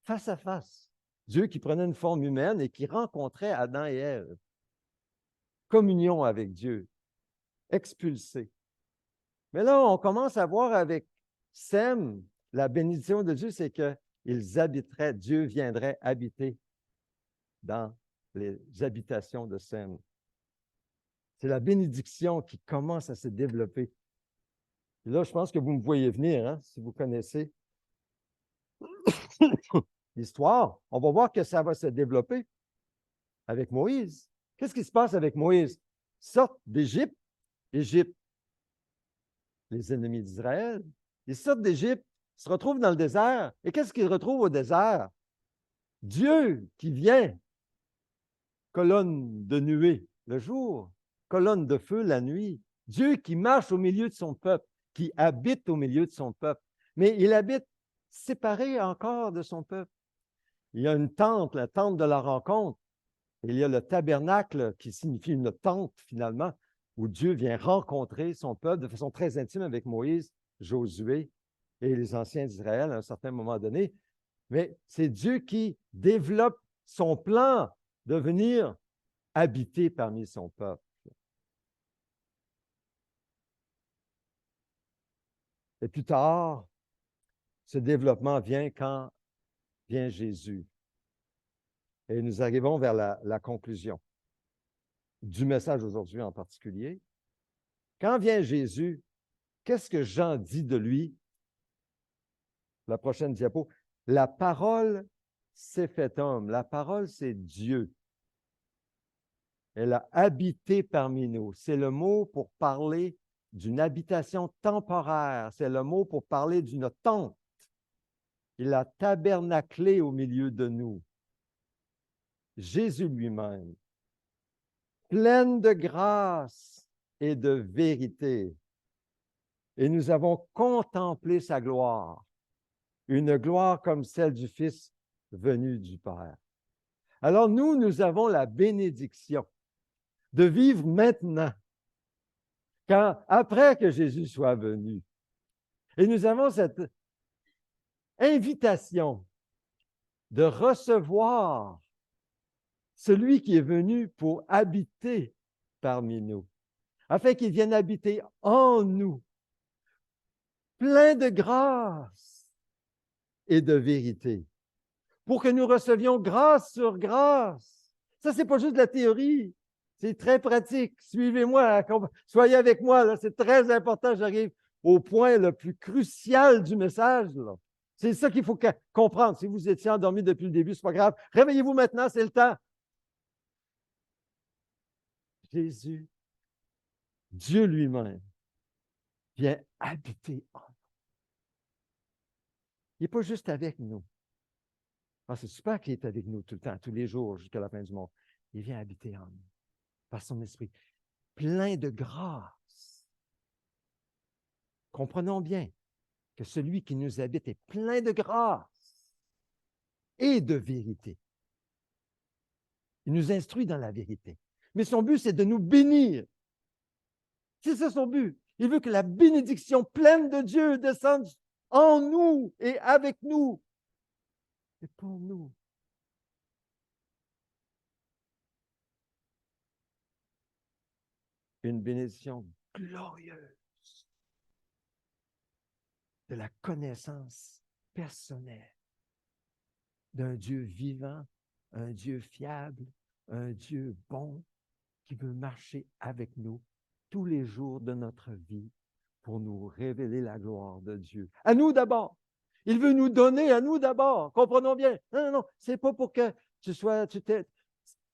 face à face. Dieu qui prenait une forme humaine et qui rencontrait Adam et Ève. Communion avec Dieu, expulsé. Mais là, on commence à voir avec Sem, la bénédiction de Dieu, c'est qu'ils habiteraient, Dieu viendrait habiter dans les habitations de Sem. C'est la bénédiction qui commence à se développer. Et là, je pense que vous me voyez venir, hein, si vous connaissez l'histoire. On va voir que ça va se développer avec Moïse. Qu'est-ce qui se passe avec Moïse? Sortent d'Égypte, Égypte, les ennemis d'Israël. Ils sortent d'Égypte, se retrouvent dans le désert. Et qu'est-ce qu'ils retrouvent au désert? Dieu qui vient, colonne de nuée le jour, colonne de feu la nuit. Dieu qui marche au milieu de son peuple, qui habite au milieu de son peuple. Mais il habite séparé encore de son peuple. Il y a une tente, la tente de la rencontre. Il y a le tabernacle qui signifie une tente finalement, où Dieu vient rencontrer son peuple de façon très intime avec Moïse, Josué et les anciens d'Israël à un certain moment donné. Mais c'est Dieu qui développe son plan de venir habiter parmi son peuple. Et plus tard, ce développement vient quand vient Jésus. Et nous arrivons vers la conclusion du message aujourd'hui en particulier. Quand vient Jésus, qu'est-ce que Jean dit de lui? La prochaine diapo. La parole s'est fait homme. La parole, c'est Dieu. Elle a habité parmi nous. C'est le mot pour parler d'une habitation temporaire. C'est le mot pour parler d'une tente. Il a tabernaclé au milieu de nous. Jésus lui-même, pleine de grâce et de vérité. Et nous avons contemplé sa gloire, une gloire comme celle du Fils venu du Père. Alors nous avons la bénédiction de vivre maintenant, après que Jésus soit venu. Et nous avons cette invitation de recevoir celui qui est venu pour habiter parmi nous, afin qu'il vienne habiter en nous, plein de grâce et de vérité, pour que nous recevions grâce sur grâce. Ça, ce n'est pas juste de la théorie, c'est très pratique. Suivez-moi, soyez avec moi, c'est très important. J'arrive au point le plus crucial du message. C'est ça qu'il faut comprendre. Si vous étiez endormi depuis le début, ce n'est pas grave. Réveillez-vous maintenant, c'est le temps. Jésus, Dieu lui-même, vient habiter en nous. Il n'est pas juste avec nous. Ah, c'est super qu'il est avec nous tout le temps, tous les jours, jusqu'à la fin du monde. Il vient habiter en nous, par son esprit, plein de grâce. Comprenons bien que celui qui nous habite est plein de grâce et de vérité. Il nous instruit dans la vérité. Mais son but, c'est de nous bénir. C'est ça son but. Il veut que la bénédiction pleine de Dieu descende en nous et avec nous. Et pour nous. Une bénédiction glorieuse de la connaissance personnelle d'un Dieu vivant, un Dieu fiable, un Dieu bon qui veut marcher avec nous tous les jours de notre vie pour nous révéler la gloire de Dieu. À nous d'abord. Il veut nous donner à nous d'abord. Comprenons bien. Non, non, non. C'est pas pour que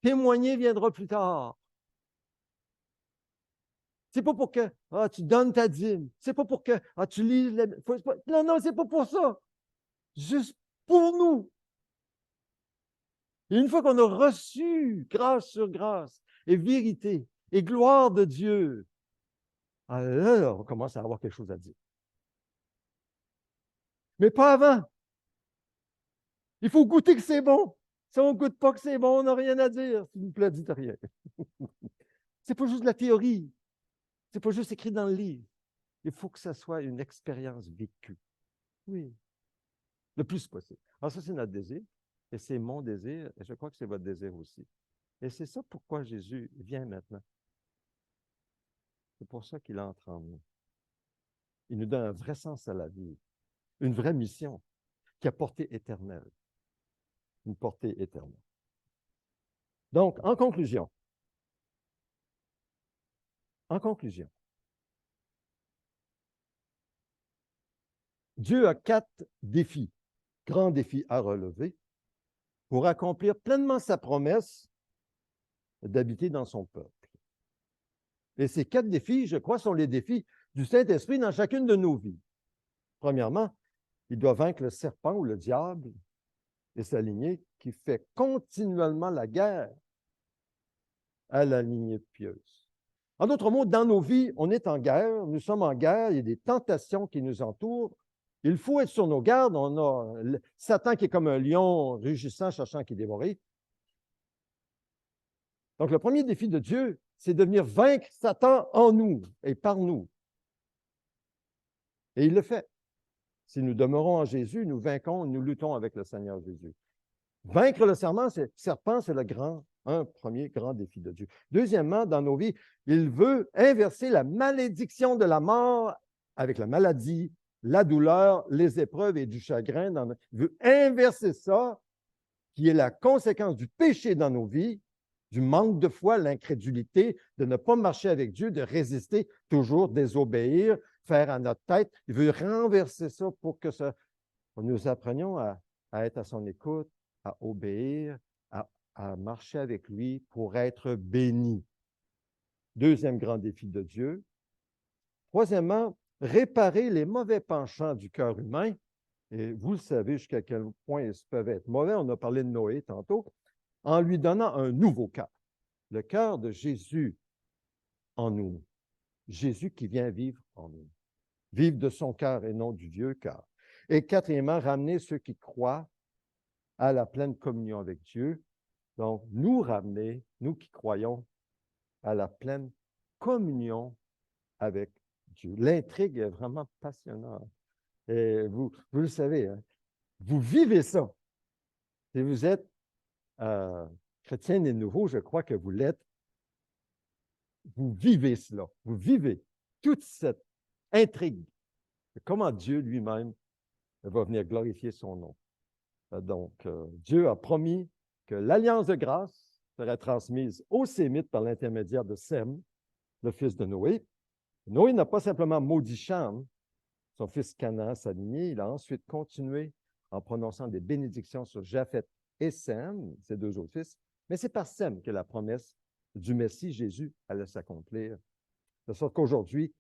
témoigner viendra plus tard. C'est pas pour que tu donnes ta dîme. C'est pas pour que tu lis. Non, non, c'est pas pour ça. Juste pour nous. Et une fois qu'on a reçu grâce sur grâce et vérité et gloire de Dieu, alors on commence à avoir quelque chose à dire. Mais pas avant. Il faut goûter que c'est bon. Si on ne goûte pas que c'est bon, on n'a rien à dire. S'il vous plaît, dites rien. C'est pas juste de la théorie. C'est pas juste écrit dans le livre. Il faut que ça soit une expérience vécue. Oui, le plus possible. Alors ça, c'est notre désir. Et c'est mon désir. Et je crois que c'est votre désir aussi. Et c'est ça pourquoi Jésus vient maintenant. C'est pour ça qu'il entre en nous. Il nous donne un vrai sens à la vie, une vraie mission qui a portée éternelle. Une portée éternelle. Donc, en conclusion, Dieu a 4 défis, grands défis à relever pour accomplir pleinement sa promesse d'habiter dans son peuple. Et ces 4 défis, je crois, sont les défis du Saint-Esprit dans chacune de nos vies. Premièrement, il doit vaincre le serpent ou le diable et sa lignée qui fait continuellement la guerre à la lignée pieuse. En d'autres mots, dans nos vies, on est en guerre, nous sommes en guerre, il y a des tentations qui nous entourent. Il faut être sur nos gardes. On a Satan qui est comme un lion rugissant, cherchant qui dévorer. Donc, le premier défi de Dieu, c'est de venir vaincre Satan en nous et par nous. Et il le fait. Si nous demeurons en Jésus, nous vainquons, nous luttons avec le Seigneur Jésus. Vaincre le serpent, c'est un premier grand défi de Dieu. Deuxièmement, dans nos vies, il veut inverser la malédiction de la mort avec la maladie, la douleur, les épreuves et du chagrin. Il veut inverser ça, qui est la conséquence du péché dans nos vies, du manque de foi, l'incrédulité, de ne pas marcher avec Dieu, de résister, toujours désobéir, faire à notre tête. Il veut renverser ça pour que nous apprenions à être à son écoute, à obéir, à marcher avec lui pour être bénis. Deuxième grand défi de Dieu. Troisièmement, réparer les mauvais penchants du cœur humain. Et vous le savez jusqu'à quel point ils peuvent être mauvais. On a parlé de Noé tantôt, en lui donnant un nouveau cœur. Le cœur de Jésus en nous. Jésus qui vient vivre en nous. Vivre de son cœur et non du vieux cœur. Et quatrièmement, ramener ceux qui croient à la pleine communion avec Dieu. Donc, nous ramener, nous qui croyons, à la pleine communion avec Dieu. L'intrigue est vraiment passionnante. Et vous le savez, hein, vous vivez ça. Si vous êtes chrétien et nouveau, je crois que vous l'êtes. Vous vivez cela. Vous vivez toute cette intrigue de comment Dieu lui-même va venir glorifier son nom. Donc, Dieu a promis que l'alliance de grâce serait transmise aux Sémites par l'intermédiaire de Sem, le fils de Noé. Noé n'a pas simplement maudit Cham, son fils Canaan, sa lignée, il a ensuite continué en prononçant des bénédictions sur Japheth et Sem, ses 2 autres fils, mais c'est par Sem que la promesse du Messie Jésus allait s'accomplir. De sorte qu'aujourd'hui,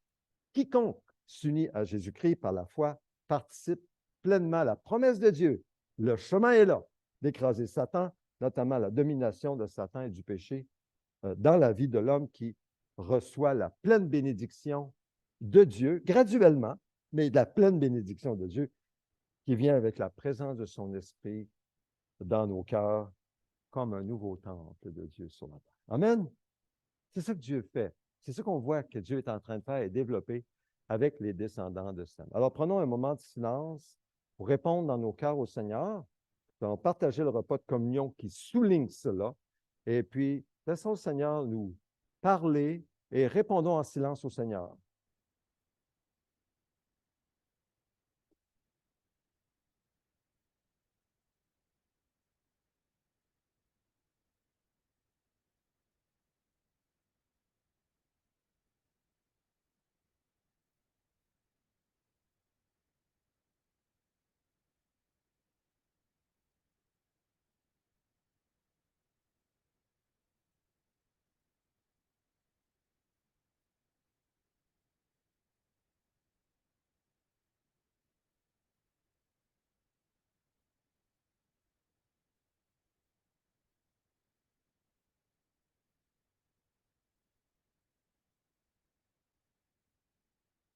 quiconque s'unit à Jésus-Christ par la foi participe pleinement à la promesse de Dieu. Le chemin est là, d'écraser Satan, notamment la domination de Satan et du péché dans la vie de l'homme qui reçoit la pleine bénédiction de Dieu, graduellement, mais la pleine bénédiction de Dieu qui vient avec la présence de son esprit dans nos cœurs comme un nouveau temple de Dieu sur la terre. Amen. C'est ça que Dieu fait. C'est ça qu'on voit que Dieu est en train de faire et développer avec les descendants de Sem. Alors, prenons un moment de silence pour répondre dans nos cœurs au Seigneur. Nous allons partager le repas de communion qui souligne cela. Et puis, laissons le Seigneur nous parler et répondons en silence au Seigneur.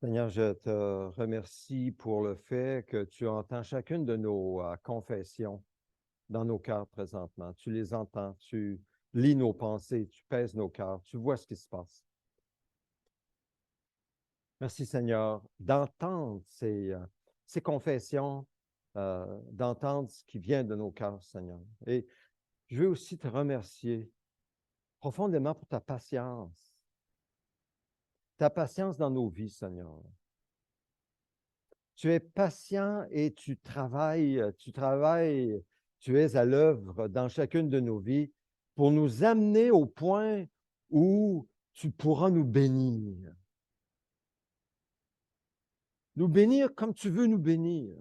Seigneur, je te remercie pour le fait que tu entends chacune de nos confessions. dans nos cœurs présentement. Tu les entends, tu lis nos pensées, tu pèses nos cœurs, tu vois ce qui se passe. Merci Seigneur d'entendre ces confessions, d'entendre ce qui vient de nos cœurs, Seigneur. Et je veux aussi te remercier profondément pour ta patience dans nos vies, Seigneur. Tu es patient et tu es à l'œuvre dans chacune de nos vies pour nous amener au point où tu pourras nous bénir. Nous bénir comme tu veux nous bénir.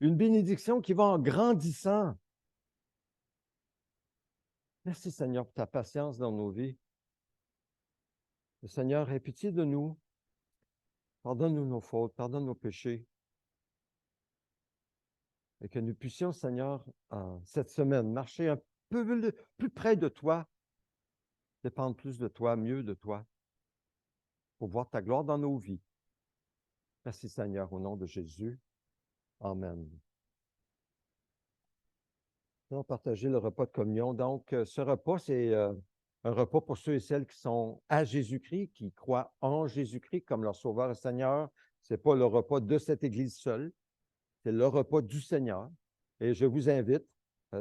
Une bénédiction qui va en grandissant. Merci Seigneur pour ta patience dans nos vies. Le Seigneur, aie pitié de nous. Pardonne-nous nos fautes, pardonne nos péchés. Et que nous puissions, Seigneur, cette semaine, marcher un peu plus près de toi, dépendre plus de toi, mieux de toi, pour voir ta gloire dans nos vies. Merci Seigneur, au nom de Jésus. Amen. Nous allons partager le repas de communion. Donc, ce repas, c'est un repas pour ceux et celles qui sont à Jésus-Christ, qui croient en Jésus-Christ comme leur Sauveur et Seigneur. Ce n'est pas le repas de cette Église seule, c'est le repas du Seigneur. Et je vous invite,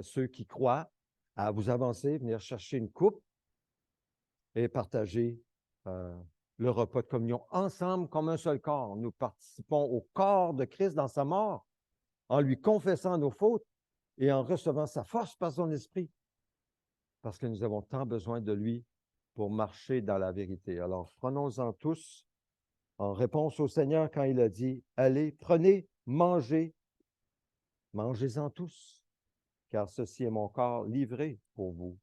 ceux qui croient, à vous avancer, venir chercher une coupe et partager le repas de communion ensemble comme un seul corps. Nous participons au corps de Christ dans sa mort en lui confessant nos fautes et en recevant sa force par son esprit, parce que nous avons tant besoin de lui pour marcher dans la vérité. Alors, prenons-en tous en réponse au Seigneur quand il a dit, allez, prenez, mangez, mangez-en tous, car ceci est mon corps livré pour vous.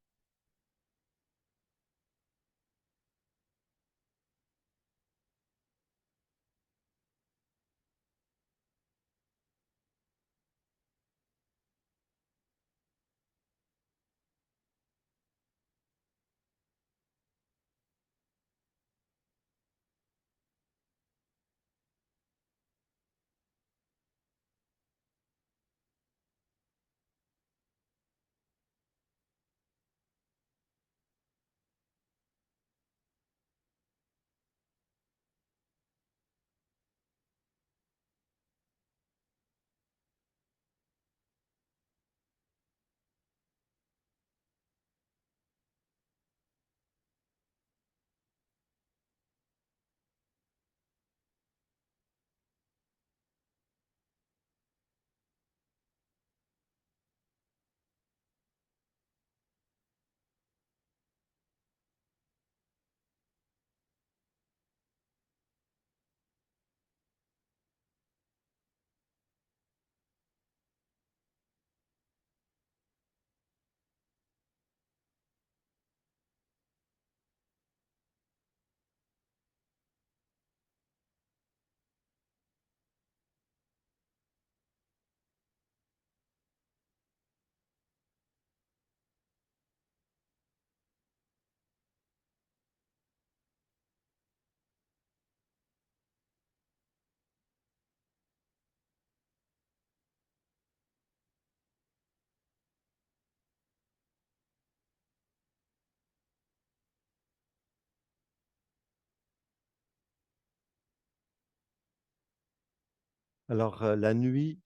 Alors, la nuit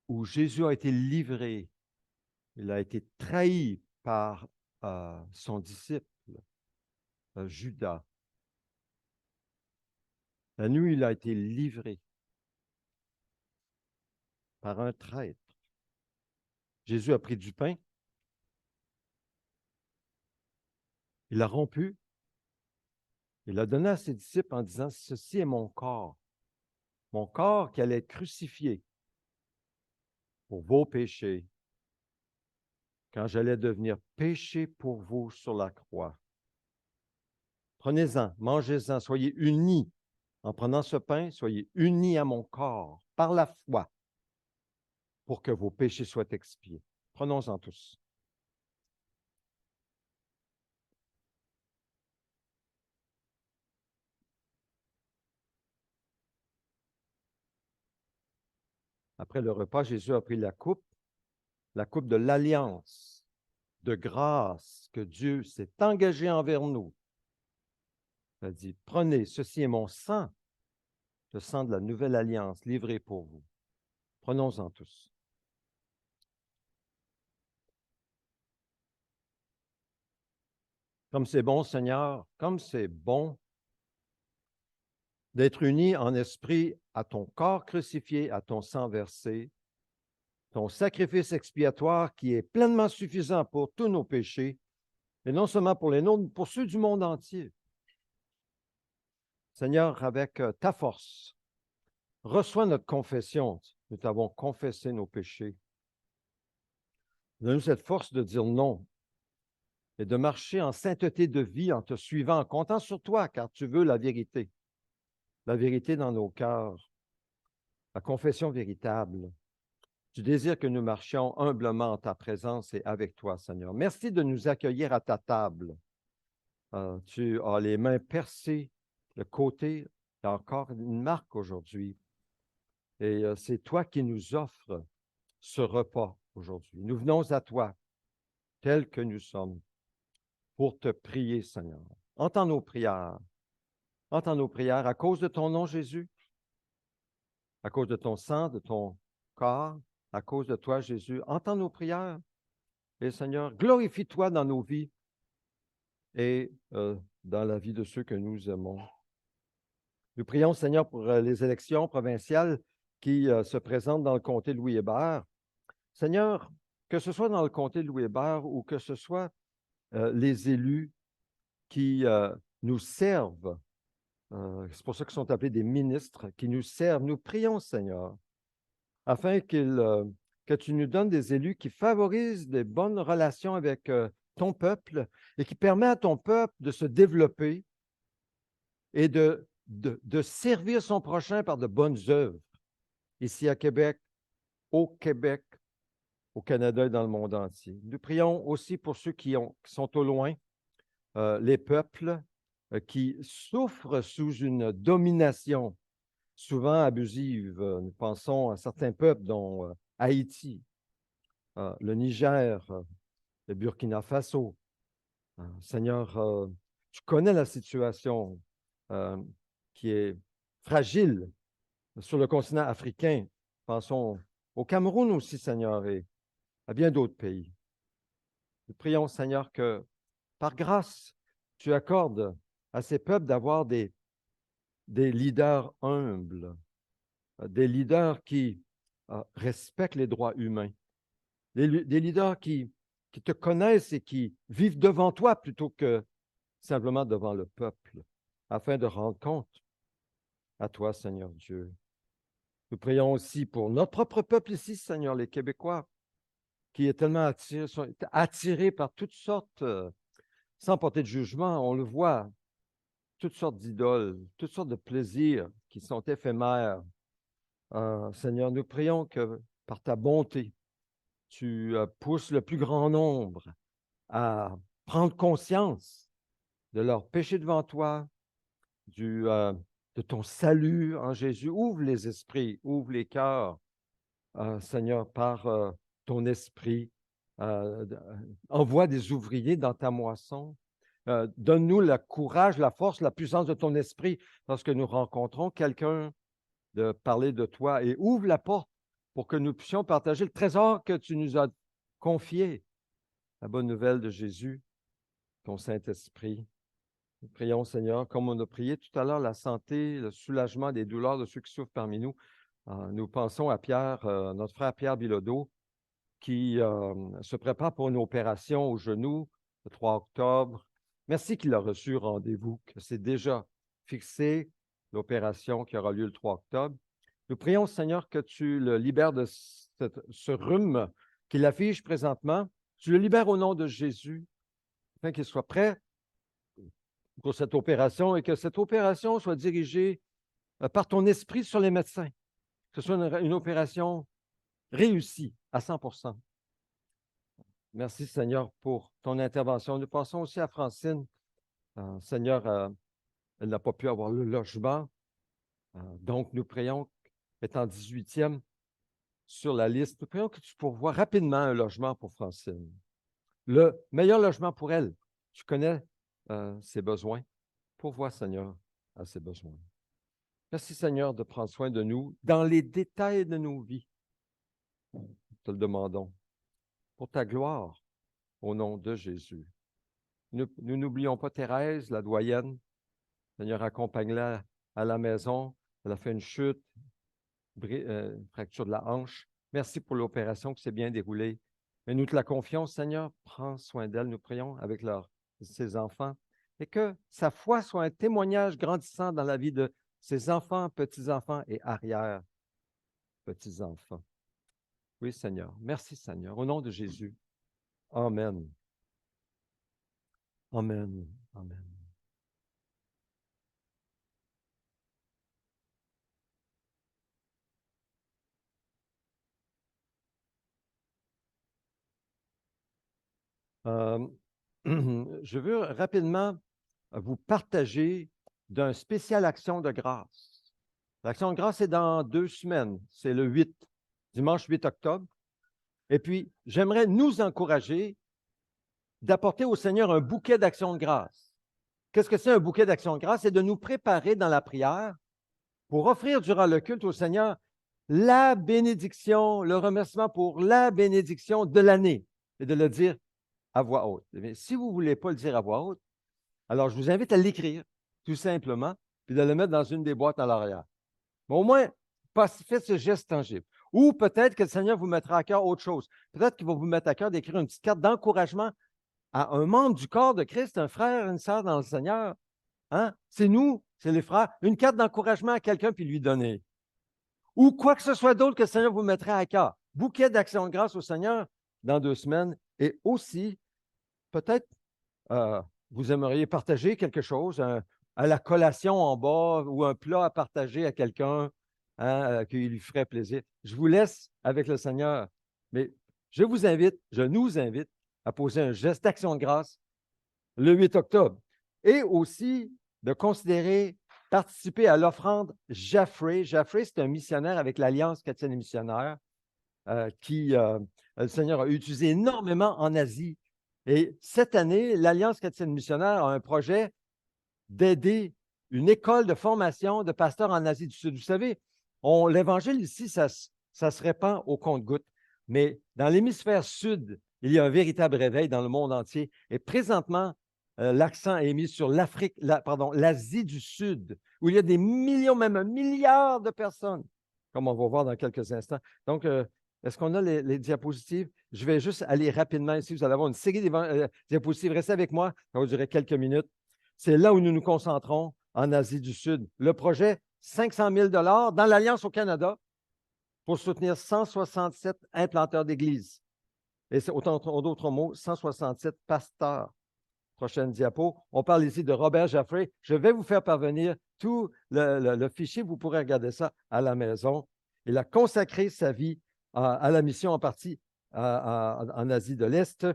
où Jésus a été livré, il a été trahi par son disciple, Judas. La nuit, il a été livré par un traître. Jésus a pris du pain, il l'a rompu, il l'a donné à ses disciples en disant, ceci est mon corps qui allait être crucifié pour vos péchés, quand j'allais devenir péché pour vous sur la croix. Prenez-en, mangez-en, soyez unis. En prenant ce pain, soyez unis à mon corps par la foi pour que vos péchés soient expiés. Prenons-en tous. Après le repas, Jésus a pris la coupe de l'alliance de grâce que Dieu s'est engagé envers nous. Il a dit, prenez, ceci est mon sang, le sang de la nouvelle alliance livré pour vous. Prenons-en tous. Comme c'est bon, Seigneur, comme c'est bon d'être unis en esprit à ton corps crucifié, à ton sang versé, ton sacrifice expiatoire qui est pleinement suffisant pour tous nos péchés, et non seulement pour les nôtres, mais pour ceux du monde entier. Seigneur, avec ta force, reçois notre confession. Nous t'avons confessé nos péchés. Donne-nous cette force de dire non et de marcher en sainteté de vie en te suivant, en comptant sur toi, car tu veux la vérité dans nos cœurs, la confession véritable. Tu désires que nous marchions humblement en ta présence et avec toi, Seigneur. Merci de nous accueillir à ta table. Tu as les mains percées, le côté, il y a encore une marque aujourd'hui. Et c'est toi qui nous offres ce repas aujourd'hui. Nous venons à toi, tels que nous sommes, pour te prier, Seigneur. Entends nos prières. Entends nos prières à cause de ton nom, Jésus, à cause de ton sang, de ton corps, à cause de toi, Jésus. Entends nos prières. Et Seigneur, glorifie-toi dans nos vies et dans la vie de ceux que nous aimons. Nous prions, Seigneur, pour les élections provinciales qui se présentent dans le comté de Louis-Hébert. Seigneur, que ce soit dans le comté de Louis-Hébert ou que ce soit les élus qui nous servent, c'est pour ça qu'ils sont appelés des ministres, qui nous servent, nous prions, Seigneur, afin que tu nous donnes des élus qui favorisent des bonnes relations avec ton peuple et qui permettent à ton peuple de se développer et de servir son prochain par de bonnes œuvres, ici à Québec, au Canada et dans le monde entier. Nous prions aussi pour ceux qui sont au loin, les peuples qui souffrent sous une domination souvent abusive. Nous pensons à certains peuples, dont Haïti, le Niger, le Burkina Faso. Seigneur, tu connais la situation qui est fragile sur le continent africain. Pensons au Cameroun aussi, Seigneur, et à bien d'autres pays. Nous prions, Seigneur, que par grâce, tu accordes à ces peuples d'avoir des leaders humbles, des leaders qui respectent les droits humains, des leaders qui te connaissent et qui vivent devant toi plutôt que simplement devant le peuple, afin de rendre compte à toi, Seigneur Dieu. Nous prions aussi pour notre propre peuple ici, Seigneur, les Québécois, qui est tellement sont attirés par toutes sortes, sans porter de jugement, on le voit, toutes sortes d'idoles, toutes sortes de plaisirs qui sont éphémères. Seigneur, nous prions que par ta bonté, tu pousses le plus grand nombre à prendre conscience de leur péché devant toi, de ton salut en Jésus. Ouvre les esprits, ouvre les cœurs, Seigneur, par ton esprit. Envoie des ouvriers dans ta moisson. Donne-nous le courage, la force, la puissance de ton esprit lorsque nous rencontrons quelqu'un de parler de toi et ouvre la porte pour que nous puissions partager le trésor que tu nous as confié, la bonne nouvelle de Jésus, ton Saint-Esprit. Nous prions, Seigneur, comme on a prié tout à l'heure, la santé, le soulagement des douleurs de ceux qui souffrent parmi nous. Nous pensons à Pierre, notre frère Pierre Bilodeau, qui se prépare pour une opération au genou le 3 octobre. Merci qu'il a reçu rendez-vous, que c'est déjà fixé, l'opération qui aura lieu le 3 octobre. Nous prions, Seigneur, que tu le libères de ce rhume qu'il affiche présentement. Tu le libères au nom de Jésus, afin qu'il soit prêt pour cette opération et que cette opération soit dirigée par ton esprit sur les médecins, que ce soit une opération réussie à 100%. Merci, Seigneur, pour ton intervention. Nous passons aussi à Francine. Seigneur, elle n'a pas pu avoir le logement. Donc, nous prions, étant 18e, sur la liste. Nous prions que tu pourvoies rapidement un logement pour Francine. Le meilleur logement pour elle. Tu connais ses besoins. Pourvois, Seigneur, à ses besoins. Merci, Seigneur, de prendre soin de nous dans les détails de nos vies. Nous te le demandons. Pour ta gloire, au nom de Jésus. Nous n'oublions pas Thérèse, la doyenne. Seigneur, accompagne-la à la maison. Elle a fait une chute, fracture de la hanche. Merci pour l'opération qui s'est bien déroulée. Mais nous te la confions, Seigneur. Prends soin d'elle, nous prions, avec ses enfants. Et que sa foi soit un témoignage grandissant dans la vie de ses enfants, petits-enfants et arrière-petits-enfants. Oui, Seigneur. Merci, Seigneur. Au nom de Jésus. Amen. Amen. Amen. Je veux rapidement vous partager d'une spéciale action de grâce. L'action de grâce est dans 2 semaines. C'est le 8, dimanche 8 octobre. Et puis, j'aimerais nous encourager d'apporter au Seigneur un bouquet d'action de grâce. Qu'est-ce que c'est un bouquet d'action de grâce? C'est de nous préparer dans la prière pour offrir durant le culte au Seigneur la bénédiction, le remerciement pour la bénédiction de l'année et de le dire à voix haute. Mais si vous ne voulez pas le dire à voix haute, alors je vous invite à l'écrire, tout simplement, puis de le mettre dans une des boîtes à l'arrière. Mais au moins, faites ce geste tangible. Ou peut-être que le Seigneur vous mettra à cœur autre chose. Peut-être qu'il va vous mettre à cœur d'écrire une petite carte d'encouragement à un membre du corps de Christ, un frère, une sœur dans le Seigneur. Hein? C'est nous, c'est les frères. Une carte d'encouragement à quelqu'un puis lui donner. Ou quoi que ce soit d'autre que le Seigneur vous mettra à cœur. Bouquet d'action de grâce au Seigneur dans 2 semaines. Et aussi, peut-être, vous aimeriez partager quelque chose, à la collation en bas ou un plat à partager à quelqu'un qui lui ferait plaisir. Je vous laisse avec le Seigneur, mais je nous invite à poser un geste d'action de grâce le 8 octobre et aussi de considérer participer à l'offrande Jaffray. Jaffray, c'est un missionnaire avec l'Alliance chrétienne et missionnaire qui, le Seigneur a utilisé énormément en Asie. Et cette année, l'Alliance chrétienne missionnaire a un projet d'aider une école de formation de pasteurs en Asie du Sud. Vous savez, l'Évangile ici, ça se répand au compte-gouttes. Mais dans l'hémisphère sud, il y a un véritable réveil dans le monde entier. Et présentement, l'accent est mis sur l'Asie du Sud, où il y a des millions, même 1 milliard de personnes, comme on va voir dans quelques instants. Donc, est-ce qu'on a les diapositives? Je vais juste aller rapidement ici. Vous allez avoir une série de diapositives. Restez avec moi. Ça va durer quelques minutes. C'est là où nous nous concentrons en Asie du Sud. Le projet, 500 000 dans l'Alliance au Canada pour soutenir 167 implanteurs d'églises. Et c'est autant d'autres mots, 167 pasteurs. Prochaine diapo. On parle ici de Robert Jaffray. Je vais vous faire parvenir tout le fichier. Vous pourrez regarder ça à la maison. Il a consacré sa vie à la mission en partie en Asie de l'Est.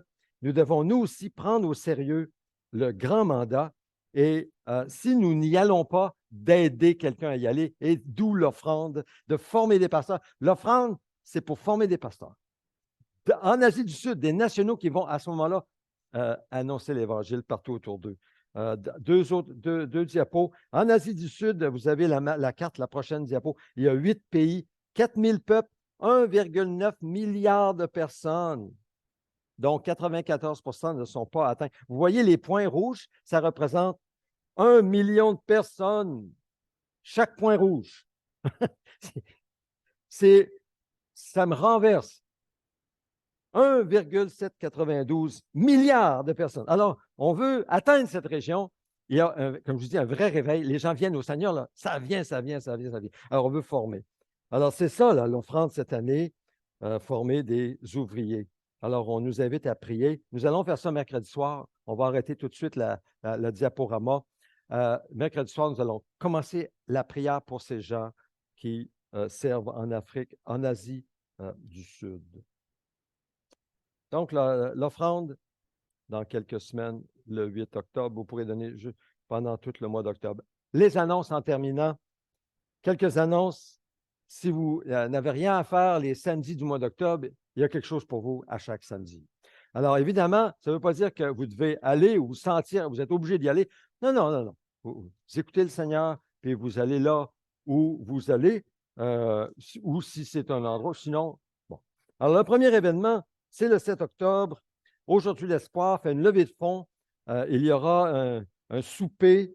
Nous devons, nous aussi, prendre au sérieux le grand mandat et si nous n'y allons pas, d'aider quelqu'un à y aller, et d'où l'offrande, de former des pasteurs. L'offrande, c'est pour former des pasteurs. En Asie du Sud, des nationaux qui vont à ce moment-là annoncer l'Évangile partout autour d'eux. Deux diapos. En Asie du Sud, vous avez la carte, la prochaine diapo. Il y a 8 pays, 4000 peuples, 1,9 milliard de personnes, dont 94 ne sont pas atteints. Vous voyez les points rouges, ça représente 1 million de personnes. Chaque point rouge. Ça me renverse. 1,792 milliard de personnes. Alors, on veut atteindre cette région. Il y a, comme je vous dis, un vrai réveil. Les gens viennent au Seigneur, là. Ça vient. Alors, on veut former. Alors, c'est ça, là, l'offrande cette année, former des ouvriers. Alors, on nous invite à prier. Nous allons faire ça mercredi soir. On va arrêter tout de suite le diaporama. Mercredi soir, nous allons commencer la prière pour ces gens qui servent en Afrique, en Asie du Sud. Donc, l'offrande, dans quelques semaines, le 8 octobre, vous pourrez donner pendant tout le mois d'octobre. Les annonces en terminant. Quelques annonces. Si vous n'avez rien à faire les samedis du mois d'octobre, il y a quelque chose pour vous à chaque samedi. Alors, évidemment, ça ne veut pas dire que vous devez aller ou vous sentir, vous êtes obligé d'y aller. Non, non, non, non. Vous écoutez le Seigneur, puis vous allez là où vous allez, ou si c'est un endroit, sinon, bon. Alors, le premier événement, c'est le 7 octobre. Aujourd'hui, l'Espoir fait une levée de fonds. Il y aura un souper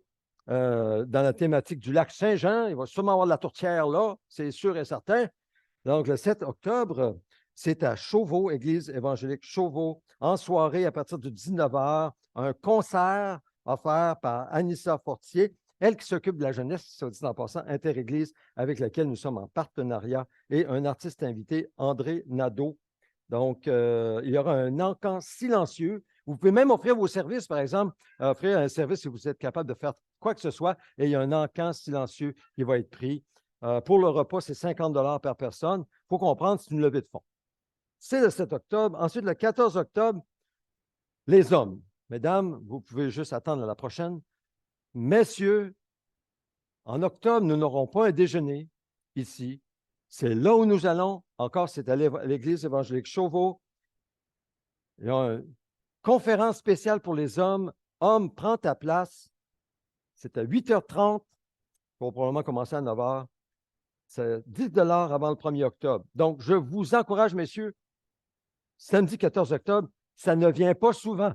dans la thématique du lac Saint-Jean. Il va sûrement avoir de la tourtière là, c'est sûr et certain. Donc, le 7 octobre, c'est à Chauveau, Église évangélique Chauveau, en soirée à partir de 19 h, un concert offert par Anissa Fortier, elle qui s'occupe de la jeunesse, soit dit en passant, interéglise, avec laquelle nous sommes en partenariat, et un artiste invité, André Nadeau. Donc, il y aura un encan silencieux. Vous pouvez même offrir vos services, par exemple, offrir un service si vous êtes capable de faire quoi que ce soit, et il y a un encan silencieux qui va être pris. Pour le repas, c'est 50 $ par personne. Il faut comprendre, c'est une levée de fonds. C'est le 7 octobre. Ensuite, le 14 octobre, les hommes. Mesdames, vous pouvez juste attendre la prochaine. Messieurs, en octobre, nous n'aurons pas un déjeuner ici. C'est là où nous allons. Encore, c'est à l'Église évangélique Chauveau. Il y a une conférence spéciale pour les hommes. Hommes, prends ta place. C'est à 8h30. Il faut probablement commencer à 9h. C'est 10 $ avant le 1er octobre. Donc, je vous encourage, messieurs, samedi 14 octobre, ça ne vient pas souvent.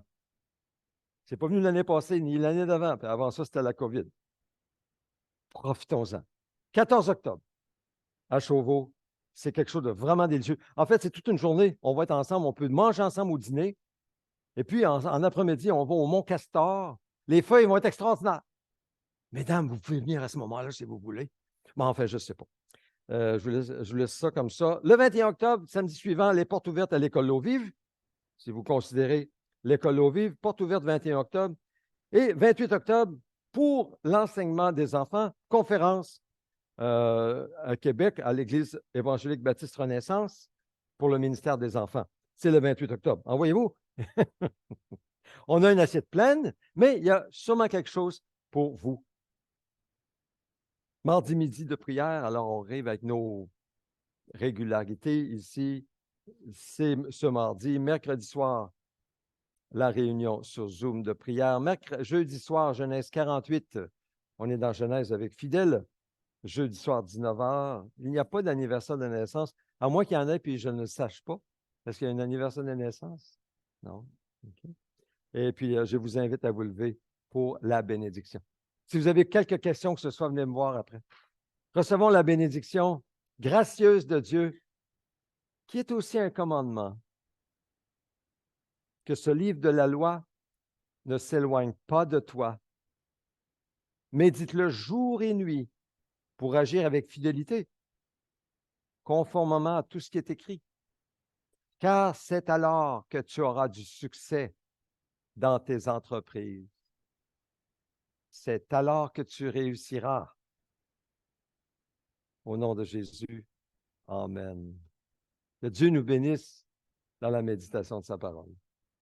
Ce n'est pas venu l'année passée ni l'année d'avant. Puis avant ça, c'était la COVID. Profitons-en. 14 octobre, à Chauveau, c'est quelque chose de vraiment délicieux. En fait, c'est toute une journée. On va être ensemble, on peut manger ensemble au dîner. Et puis, en après-midi, on va au Mont Castor. Les feuilles vont être extraordinaires. Mesdames, vous pouvez venir à ce moment-là si vous voulez. Mais en fait, je ne sais pas. Je vous laisse ça comme ça. Le 21 octobre, samedi suivant, les portes ouvertes à l'École L'Eau Vive. Si vous considérez l'École L'Eau Vive, porte ouverte 21 octobre. Et 28 octobre, pour l'enseignement des enfants, conférence à Québec, à l'Église évangélique baptiste Renaissance, pour le ministère des enfants. C'est le 28 octobre. Envoyez-vous. On a une assiette pleine, mais il y a sûrement quelque chose pour vous. Mardi midi de prière, alors on arrive avec nos régularités ici. C'est ce mardi. Mercredi soir, la réunion sur Zoom de prière. Jeudi soir, Genèse 48. On est dans Genèse avec Fidèle. Jeudi soir, 19 h. Il n'y a pas d'anniversaire de naissance, à moins qu'il y en ait puis je ne le sache pas. Est-ce qu'il y a un anniversaire de naissance? Non. Okay. Et puis, je vous invite à vous lever pour la bénédiction. Si vous avez quelques questions, que ce soit, venez me voir après. Recevons la bénédiction gracieuse de Dieu, qui est aussi un commandement. Que ce livre de la loi ne s'éloigne pas de toi. Médite-le jour et nuit pour agir avec fidélité, conformément à tout ce qui est écrit. Car c'est alors que tu auras du succès dans tes entreprises. C'est alors que tu réussiras. Au nom de Jésus, amen. Que Dieu nous bénisse dans la méditation de sa parole.